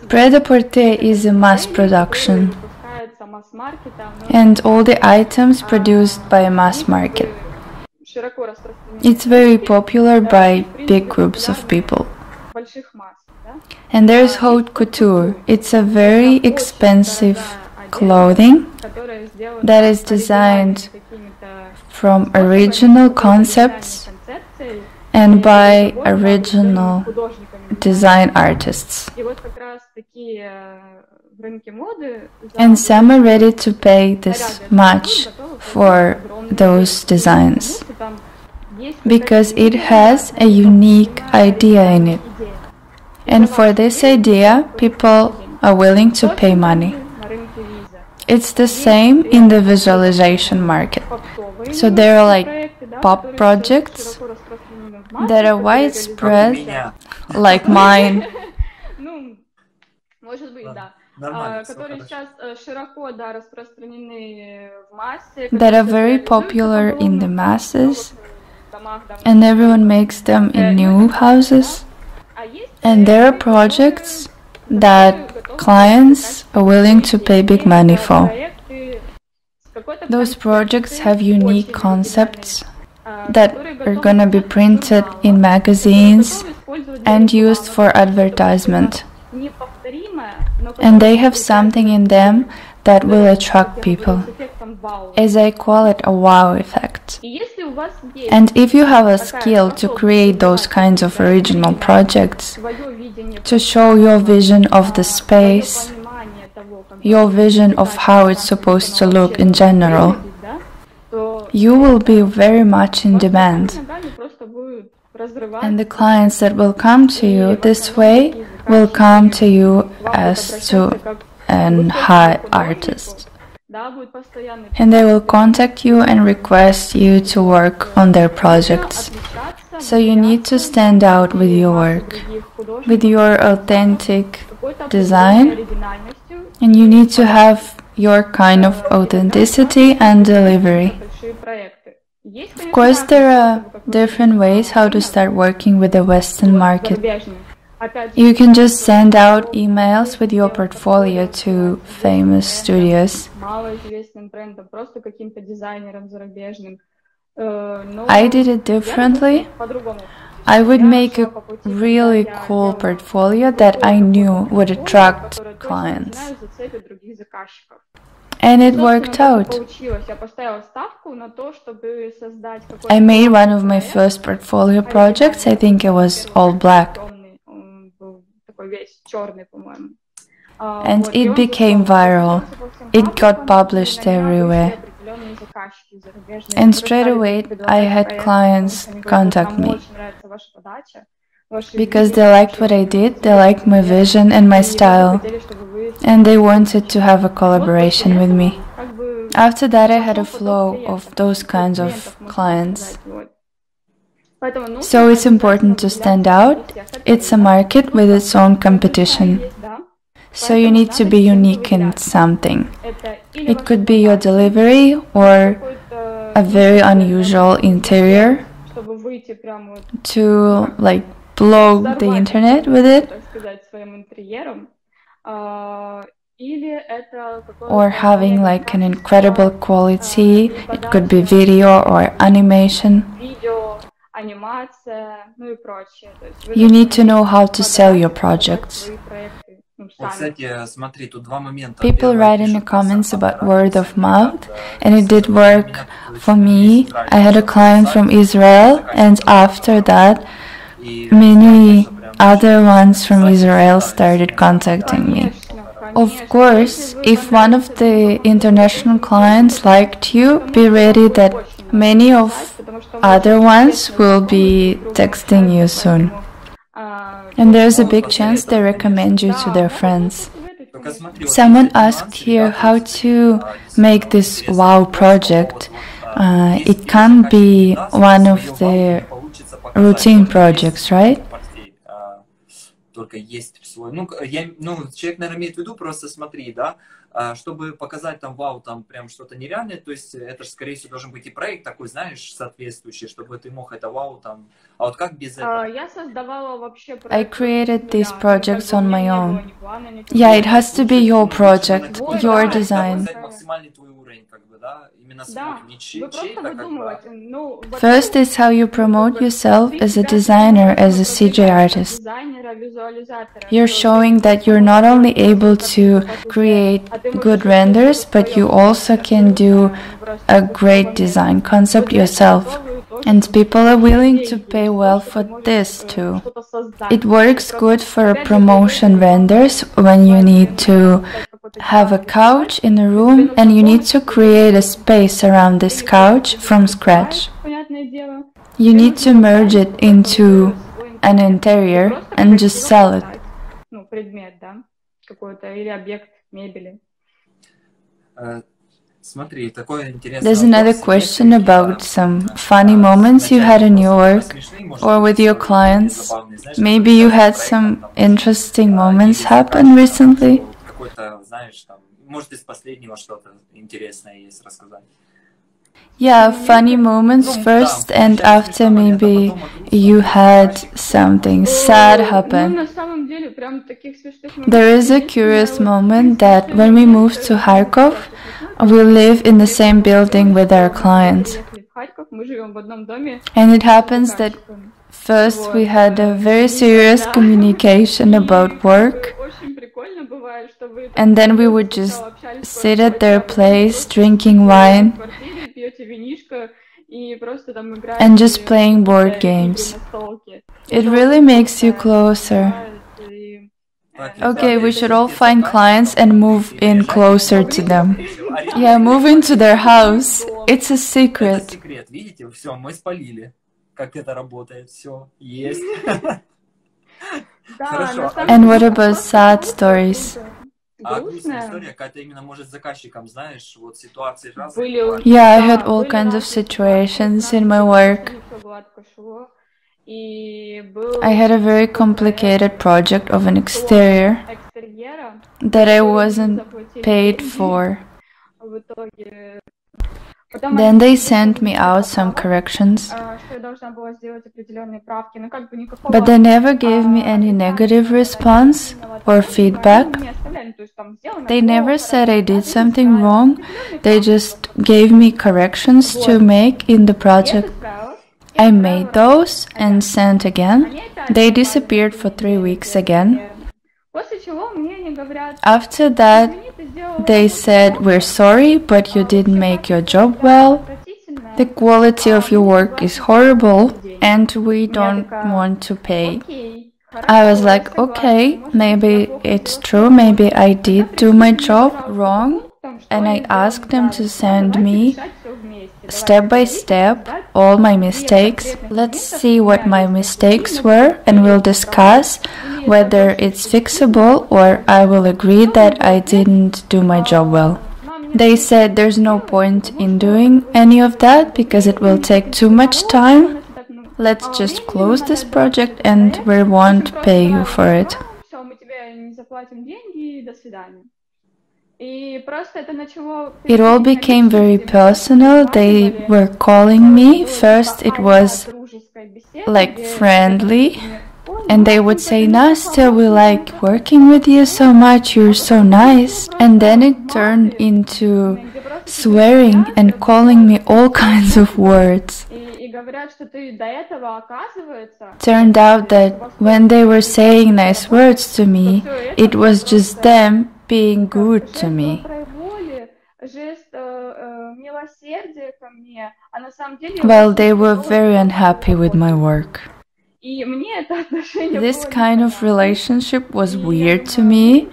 Pret-a-porter is a mass production. and all the items produced by a mass market. It's very popular by big groups of people. And there's haute couture. It's a very expensive clothing that is designed from original concepts and by original design artists. And some are ready to pay this much for those designs because it has a unique idea in it. And for this idea, people are willing to pay money. It's the same in the visualization market. So there are like pop projects that are widespread, like mine, that are very popular in the masses, and everyone makes them in new houses. And there are projects that clients are willing to pay big money for. Those projects have unique concepts that are gonna be printed in magazines and used for advertisement. And they have something in them that will attract people. As I call it, a wow effect. And if you have a skill to create those kinds of original projects, to show your vision of the space, your vision of how it's supposed to look in general, you will be very much in demand. And the clients that will come to you this way will come to you as to an high artist. And they will contact you and request you to work on their projects. So you need to stand out with your work, with your authentic design, and you need to have your kind of authenticity and delivery. Of course, there are different ways how to start working with the Western market. You can just send out emails with your portfolio to famous studios. I did it differently. I would make a really cool portfolio that I knew would attract clients. And it worked out. I made one of my first portfolio projects. I think it was all black. And it became viral. It got published everywhere. And straight away I had clients contact me because they liked what I did, they liked my vision and my style, and they wanted to have a collaboration with me. After that I had a flow of those kinds of clients. So it's important to stand out. It's a market with its own competition. So you need to be unique in something. It could be your delivery or a very unusual interior to like blow the internet with it, or having like an incredible quality. It could be video or animation. You need to know how to sell your projects. People write in the comments about word of mouth, and it did work for me. I had a client from Israel, and after that many other ones from Israel started contacting me. Of course, if one of the international clients liked you, be ready that many of other ones will be texting you soon. And there's a big chance they recommend you to their friends. Someone asked here how to make this wow project. It can't be one of the routine projects, right? Человек, наверное, имеет в виду, просто смотри, да, Чтобы показать там, вау, там прям что-то нереальное, то есть это же, скорее всего, должен быть и проект такой, знаешь, соответствующий, чтобы ты мог это вау там. А вот как без этого? Я создавала вообще I проект created these как бы projects у on меня my не было own. ни плана, ни Yeah, it какого. has to be your project, Вот, your да, design. Взять максимальный твой уровень, как бы, да, именно свой, Да, не вы чей-то, просто как бы. выдумываете. Ну, First is how you promote yourself as a designer, as a CG artist. дизайнера, визуализатора. You're Что showing that you're not only able to create good renders, but you also can do a great design concept yourself. And people are willing to pay well for this too. It works good for promotion renders when you need to have a couch in a room and you need to create a space around this couch from scratch. You need to merge it into an interior and just sell it. Ну, предмет, да, какой-то или объект мебели. Смотри, такой интересный There's another question about some funny moments you had in your work or with your clients. Maybe you had some interesting moments happen recently. Какой-то, знаешь, там, может, из последнего что-то интересное есть рассказать. Yeah, funny moments first, and after maybe you had something sad happen. На самом деле, прям таких смешных There is a curious moment that when we moved to Kharkov, we live in the same building with our clients. Мы живем в одном доме. And it happens that first we had a very serious communication about work, Очень прикольно бывает, что вы and then we would just sit at their place drinking wine в квартире, пьете винишко и просто там играете and just playing board games. It really makes you closer. Okay, we should all find clients and move in closer to them. Yeah, move into their house. It's a secret. Секрет, видите, все, мы спалили, как это работает, все, есть. Хорошо. And what about sad stories? А грустная история какая-то именно, может, с заказчиком, знаешь, вот ситуации разные. Yeah, I had all kinds of situations in my work. I had a very complicated project of an exterior that I wasn't paid for. Then they sent me out some corrections, but they never gave me any negative response or feedback. They never said I did something wrong, they just gave me corrections to make in the project. I made those and sent again. They disappeared for 3 weeks again. After that, they said, "We're sorry, but you didn't make your job well. The quality of your work is horrible and we don't want to pay." I was like, okay, maybe it's true, maybe I did do my job wrong. And I asked them to send me step by step all my mistakes. Let's see what my mistakes were and we'll discuss whether it's fixable or I will agree that I didn't do my job well. They said there's no point in doing any of that because it will take too much time. Let's just close this project and we won't pay you for it. It all became very personal. They were calling me. First it was like friendly, and they would say, "Nastya, we like working with you so much, you're so nice." And then it turned into swearing and calling me all kinds of words. Turned out that when they were saying nice words to me, it was just them being good to me. Well, they were very unhappy with my work. This kind of relationship was weird to me,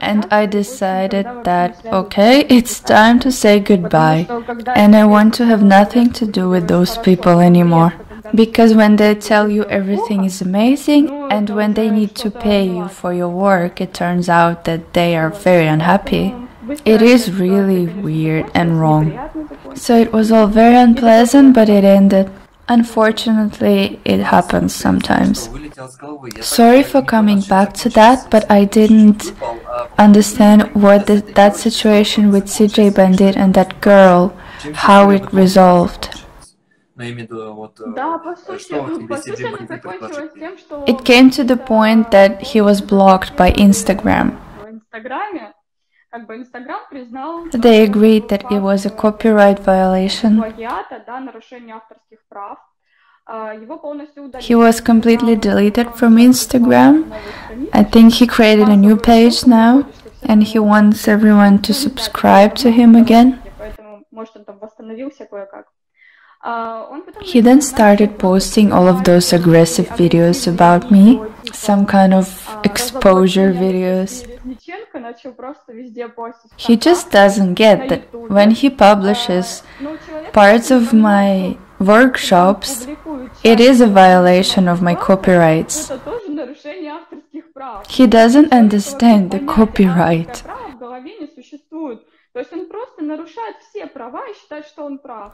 and I decided that, okay, it's time to say goodbye, and I want to have nothing to do with those people anymore. Because when they tell you everything is amazing, and when they need to pay you for your work, it turns out that they are very unhappy. It is really weird and wrong. So it was all very unpleasant, but it ended. Unfortunately, it happens sometimes. Sorry for coming back to that, but I didn't understand what that situation with CG Bandit and that girl, how it resolved. It came to the point that he was blocked by Instagram. They agreed that it was a copyright violation. He was completely deleted from Instagram. I think he created a new page now, and he wants everyone to subscribe to him again. He then started posting all of those aggressive videos about me, some kind of exposure videos. He just doesn't get that when he publishes parts of my workshops, it is a violation of my copyrights. He doesn't understand the copyright.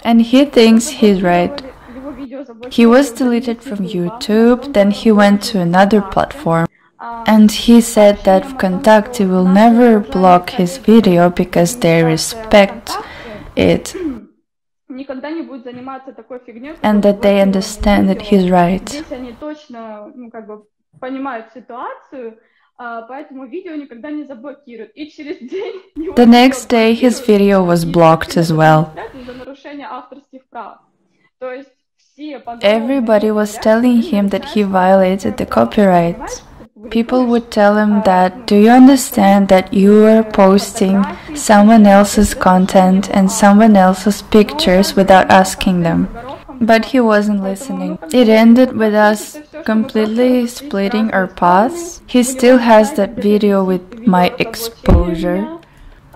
And he thinks he's right. He was deleted from YouTube, then he went to another platform. And he said that Vkontakte will never block his video because they respect it. And that they understand that he's right. The next day his video was blocked as well. Everybody was telling him that he violated the copyright. People would tell him that, do you understand that you are posting someone else's content and someone else's pictures without asking them? But he wasn't listening. It ended with us completely splitting our paths. He still has that video with my exposure.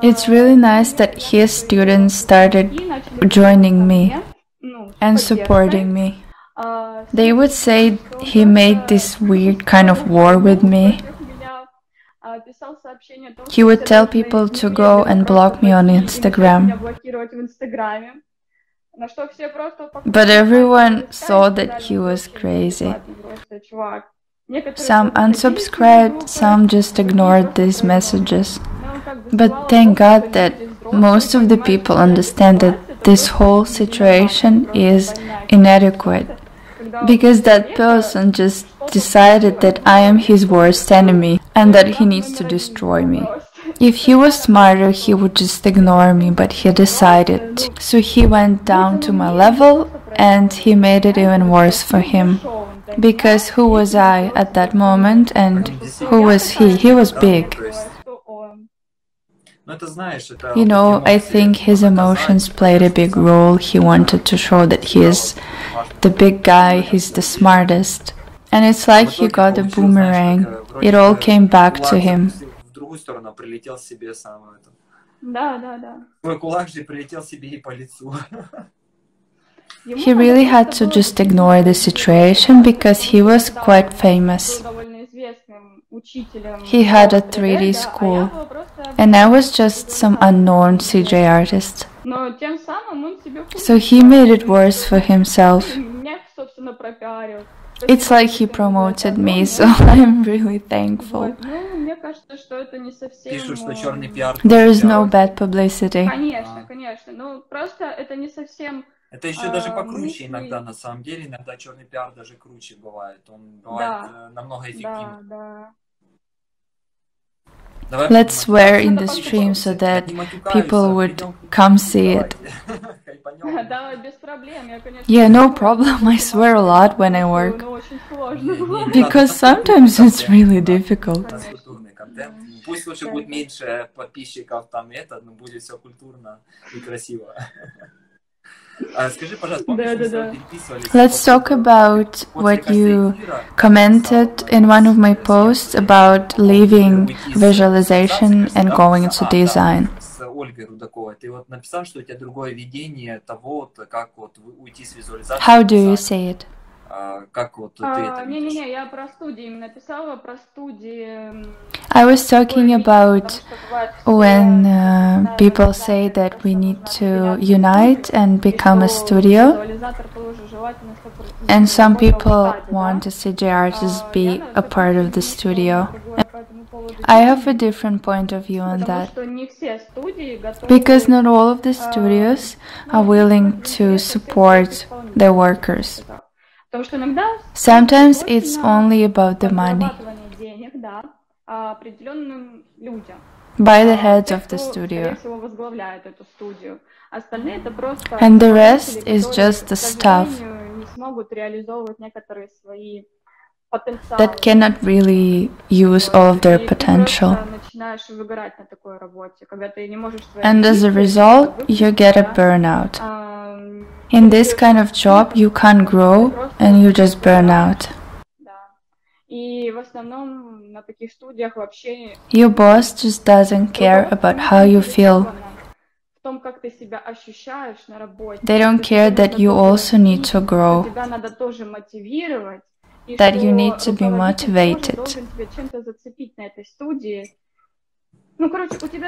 It's really nice that his students started joining me and supporting me. They would say he made this weird kind of war with me. He would tell people to go and block me on Instagram. But everyone saw that he was crazy. Some unsubscribed, some just ignored these messages. But thank God that most of the people understand that this whole situation is inadequate. Because that person just decided that I am his worst enemy and that he needs to destroy me. If he was smarter, he would just ignore me, but he decided. So he went down to my level and he made it even worse for him. Because who was I at that moment and who was he? He was big. You know, I think his emotions played a big role. He wanted to show that he is the big guy, he's the smartest. And it's like he got a boomerang. It all came back to him. He really had to just ignore the situation because he was quite famous. He had a 3D school, and I was just some unknown CJ artist. So he made it worse for himself. It's like he promoted me, so I'm really thankful. There is no bad publicity. Это еще даже покруче иногда, на самом деле. Иногда черный пиар даже круче бывает. Он бывает намного эффективнее. Let's swear in the stream so that people would come see it. Yeah, no problem. I swear a lot when I work. Because sometimes it's really difficult. Пусть лучше будет меньше подписчиков, там это, но будет все культурно и красиво. Let's talk about what you commented in one of my posts about leaving visualization and going into design. How do you say it? I was talking about when people say that we need to unite and become a studio, and some people want to see the artists be a part of the studio. I have a different point of view on that, because not all of the studios are willing to support their workers. Sometimes it's only about the money by the heads of the studio, and the rest is just the staff that cannot really use all of their potential. And as a result, you get a burnout. In this kind of job, you can't grow and you just burn out. Your boss just doesn't care about how you feel. They don't care that you also need to grow, that you need to be motivated.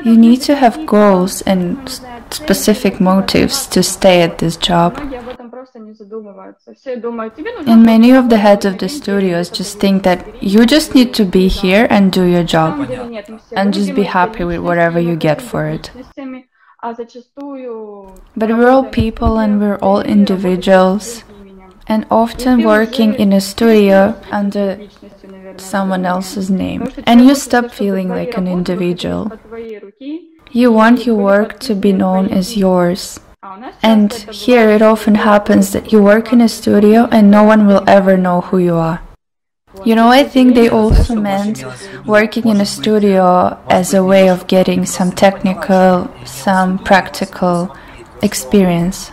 You need to have goals and specific motives to stay at this job. And many of the heads of the studios just think that you just need to be here and do your job and just be happy with whatever you get for it. But we're all people and we're all individuals, and often working in a studio under someone else's name, and you stop feeling like an individual. You want your work to be known as yours. And here it often happens that you work in a studio and no one will ever know who you are. You know, I think they also meant working in a studio as a way of getting some technical, some practical experience,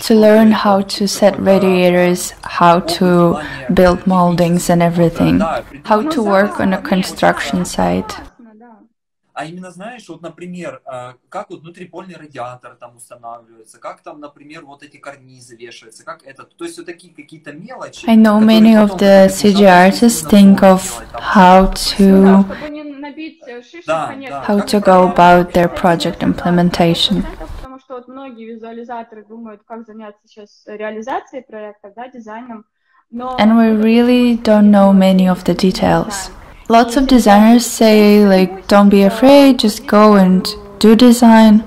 to learn how to set radiators, how to build moldings and everything, how to work on a construction site. А именно, знаешь, вот, например, как вот внутрипольный радиатор там устанавливается, как там, например, вот эти карнизы вешаются, как это, то есть вот такие какие-то мелочи. I know many of the CG artists think of how to go about their project implementation. Потому что вот многие визуализаторы думают, как заняться сейчас реализацией проектов, да, дизайном. And we really don't know many of the details. Lots of designers say, like, don't be afraid, just go and do design.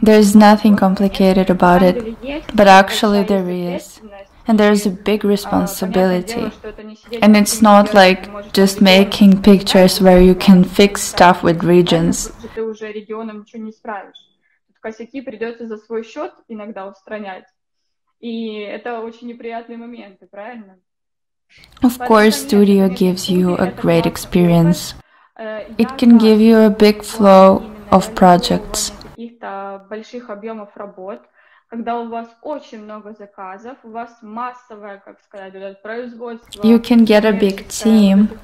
There's nothing complicated about it, but actually there is. And there's a big responsibility. And it's not like just making pictures where you can fix stuff with regions. Of course, studio gives you a great experience. It can give you a big flow of projects. You can get a big team,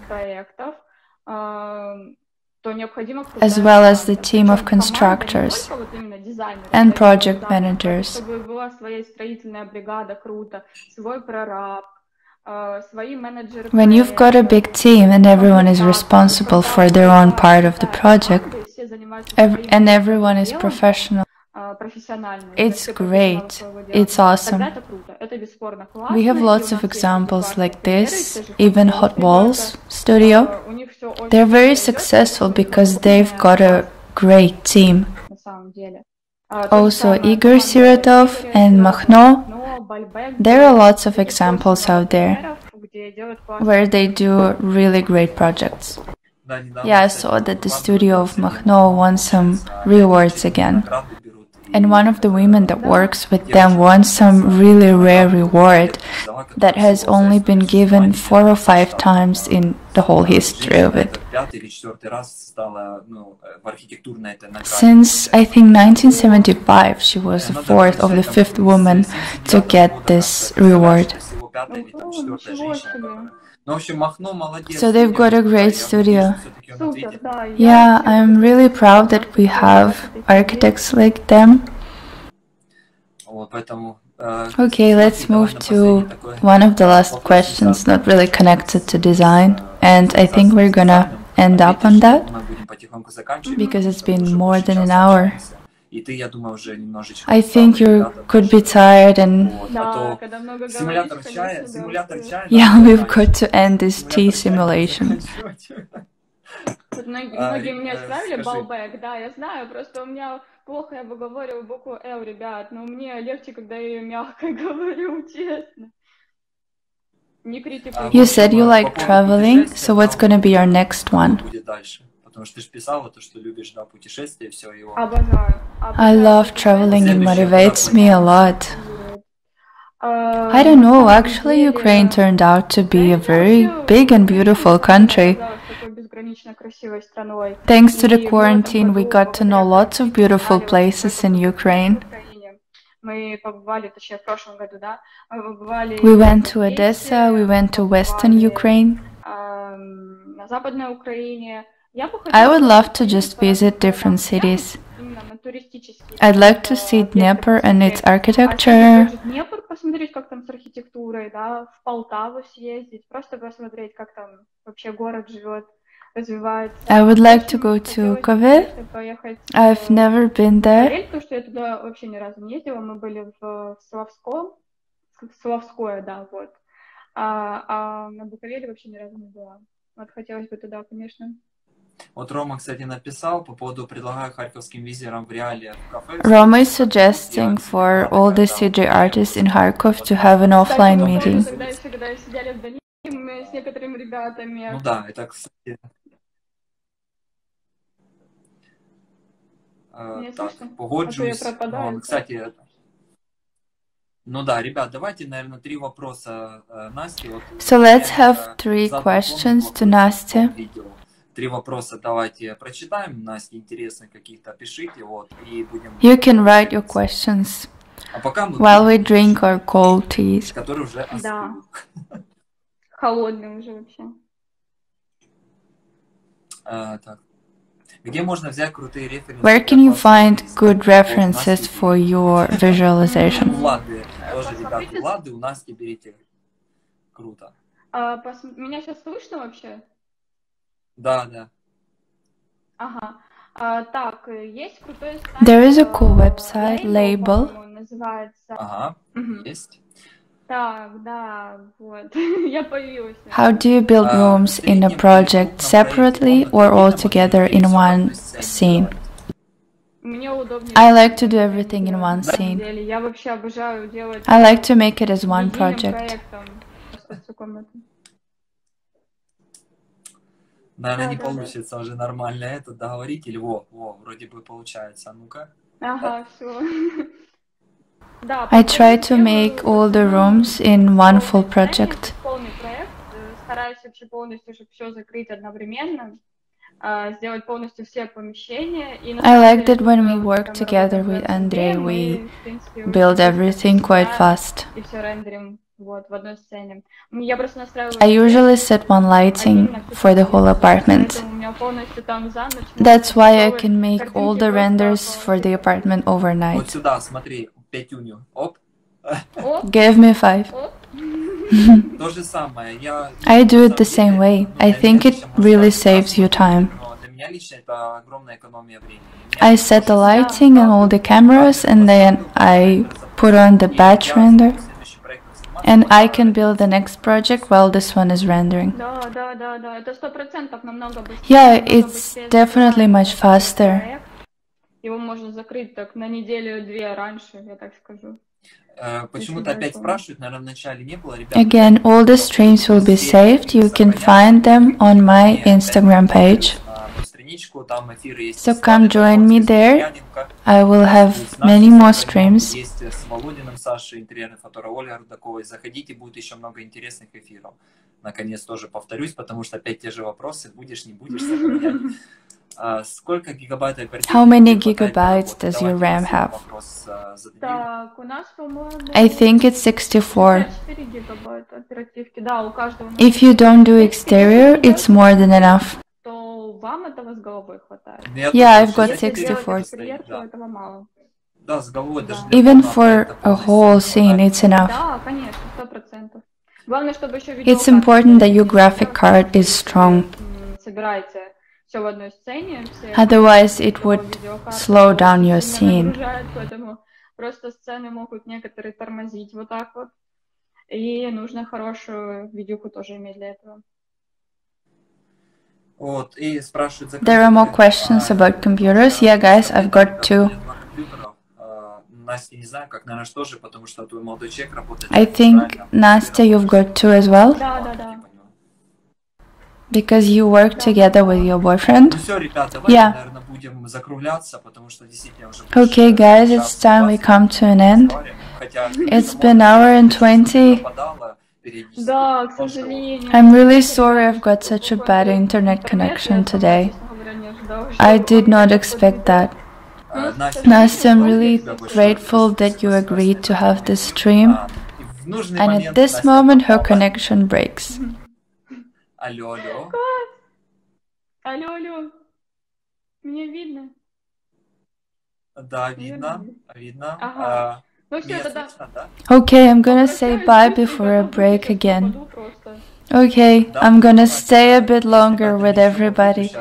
as well as the team of constructors and project managers. When you've got a big team and everyone is responsible for their own part of the project, and everyone is professional, it's great, it's awesome. We have lots of examples like this, even Hot Walls Studio. They're very successful because they've got a great team. Also, Igor Sirotov and Makhno, there are lots of examples out there where they do really great projects. Yeah, I saw that the studio of Makhno won some rewards again. And one of the women that works with them won some really rare reward that has only been given 4 or 5 times in the whole history of it. Since, I think, 1975, she was the 4th or the 5th woman to get this reward. So they've got a great studio. Yeah, I'm really proud that we have architects like them. Okay, let's move to one of the last questions, not really connected to design. And I think we're gonna end up on that, because it's been more than an hour. и ты, я думаю, уже немножечко I think you could be tired and Да, когда много симулятор говоришь, чая, конечно, симулятор да. чая. yeah, we've got to end this tea simulation. Вот многие меня исправили, скажи. балбэк, да, я знаю, просто у меня плохо я выговариваю букву Л, ребят, но мне легче, когда я ее мягко говорю, честно. Не критикуйте. You said you like traveling, so what's gonna be your next one? Будет дальше, потому что ты же писала то, что любишь, да, путешествия, все его. Обожаю. I love traveling, it motivates me a lot. I don't know, actually Ukraine turned out to be a very big and beautiful country. Thanks to the quarantine, we got to know lots of beautiful places in Ukraine. We went to Odessa, we went to Western Ukraine. I would love to just visit different cities. I'd like to see Dnieper and its architecture. Посмотреть, как там с архитектурой, да, в Полтаву съездить, просто посмотреть, как там вообще город живет, развивается. I would like to go to Kovel. I've never been there. Потому что я туда вообще ни разу не ездила, мы были в Славское, да, вот. А на Буковеле вообще ни разу не была. Вот хотелось бы туда, конечно. Вот Рома, кстати, написал по поводу «Предлагаю харьковским визерам в реале в кафе». Roma is suggesting for all the CG artists in Kharkov to have an offline meeting. Когда сидели в Донецке с некоторыми ребятами. Ну да, это, кстати... Так, погоджусь. Кстати, ну да, ребят, давайте, наверное, 3 вопроса Насте. So let's have 3 questions to Nastya. 3 вопроса давайте прочитаем, Насте интересно каких-то, пишите, вот, и будем... You can write your questions while we drink our cold teas. Который уже остыл. Да. Холодный уже вообще. Так. Где можно взять крутые референсы? Where can you find good references for your visualization? Влады, тоже, ребята, Влады у Насти берите. Круто. Меня сейчас слышно вообще? Да, да. Ага. Так, есть крутой сайт. There is a cool website, Label. Называется. Ага, есть. Так, да, вот. Я появилась. How do you build rooms in a project separately or all together in one scene? I like to do everything in one scene. Я вообще обожаю делать. I like to make it as one project. Наверное, не получится уже нормально это договорить. Или вроде бы получается. Ну-ка. Ага, все. I try to make all the rooms in one full project. Полный проект. Стараюсь вообще полностью, чтобы все закрыть одновременно. Сделать полностью все помещения. I like that when we work together with Andrei, we build everything quite fast. И все рендерим. Вот, в одной сцене. Я просто настраиваю... I usually set one lighting for the whole apartment. That's why I can make all the renders for the apartment overnight. Вот сюда, смотри, пятюню. Оп. Give me 5. То же самое. I do it the same way. I think it really saves you time. Для меня лично это огромная экономия времени. I set the lighting and all the cameras, and then I put on the batch render. And I can build the next project while this one is rendering. Yeah, it's definitely much faster. Его можно закрыть так на неделю-две раньше, я так скажу. Почему-то опять спрашивают, наверное, вначале не было, ребята. Again, all the streams will be saved. You can find them on my Instagram page. So come join me there. I will have many more streams. Есть с Володиным Сашей, интерьерный фотограф, Ольгой Рудаковой. Заходите, будет еще много интересных эфиров. Наконец тоже повторюсь, потому что опять те же вопросы. Будешь, не будешь, сколько гигабайт оперативки? How many gigabytes does your RAM have? Так, у нас, по-моему, I think it's 64. 4 гигабайта оперативки. Да, у каждого. If you don't do exterior, it's more than enough. То вам этого с головой хватает. Yeah, I've got 64. Этого мало. Да, с головой даже. Even for a whole scene, it's enough. Да, конечно, 100%. Главное, чтобы еще It's important that your graphic card is strong. Собираете все в одной сцене. Otherwise, it would slow down your scene. Поэтому просто сцены могут некоторые тормозить вот так вот. И нужно хорошую видюху тоже иметь для этого. Вот, и спрашивают за There are more questions about computers. Yeah, guys, I've got two. Настя, не знаю, как, наверное, что же, потому что твой молодой человек работает... I think, Nastya, you've got two as well? Да. Because you work together with your boyfriend? Ну все, ребят, давайте, наверное, будем закругляться, потому что действительно уже... Okay, guys, it's time we come to an end. It's been an hour and 20. Да, к сожалению. I'm really sorry I've got such a bad internet connection today. I did not expect that. Nastya, I'm really grateful that you agreed to have this stream. And at this moment, her connection breaks. Алло. Алло. Меня видно? Да, видно. Ага. Ну все, тогда... Okay, I'm gonna say bye before I break again. Okay, I'm gonna stay a bit longer with everybody.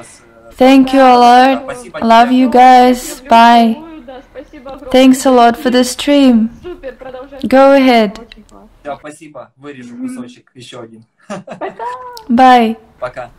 Thank you a lot. Love you guys. Bye. Thanks a lot for the stream. Go ahead. Спасибо. Вырежу кусочек. Еще один. Bye. Пока.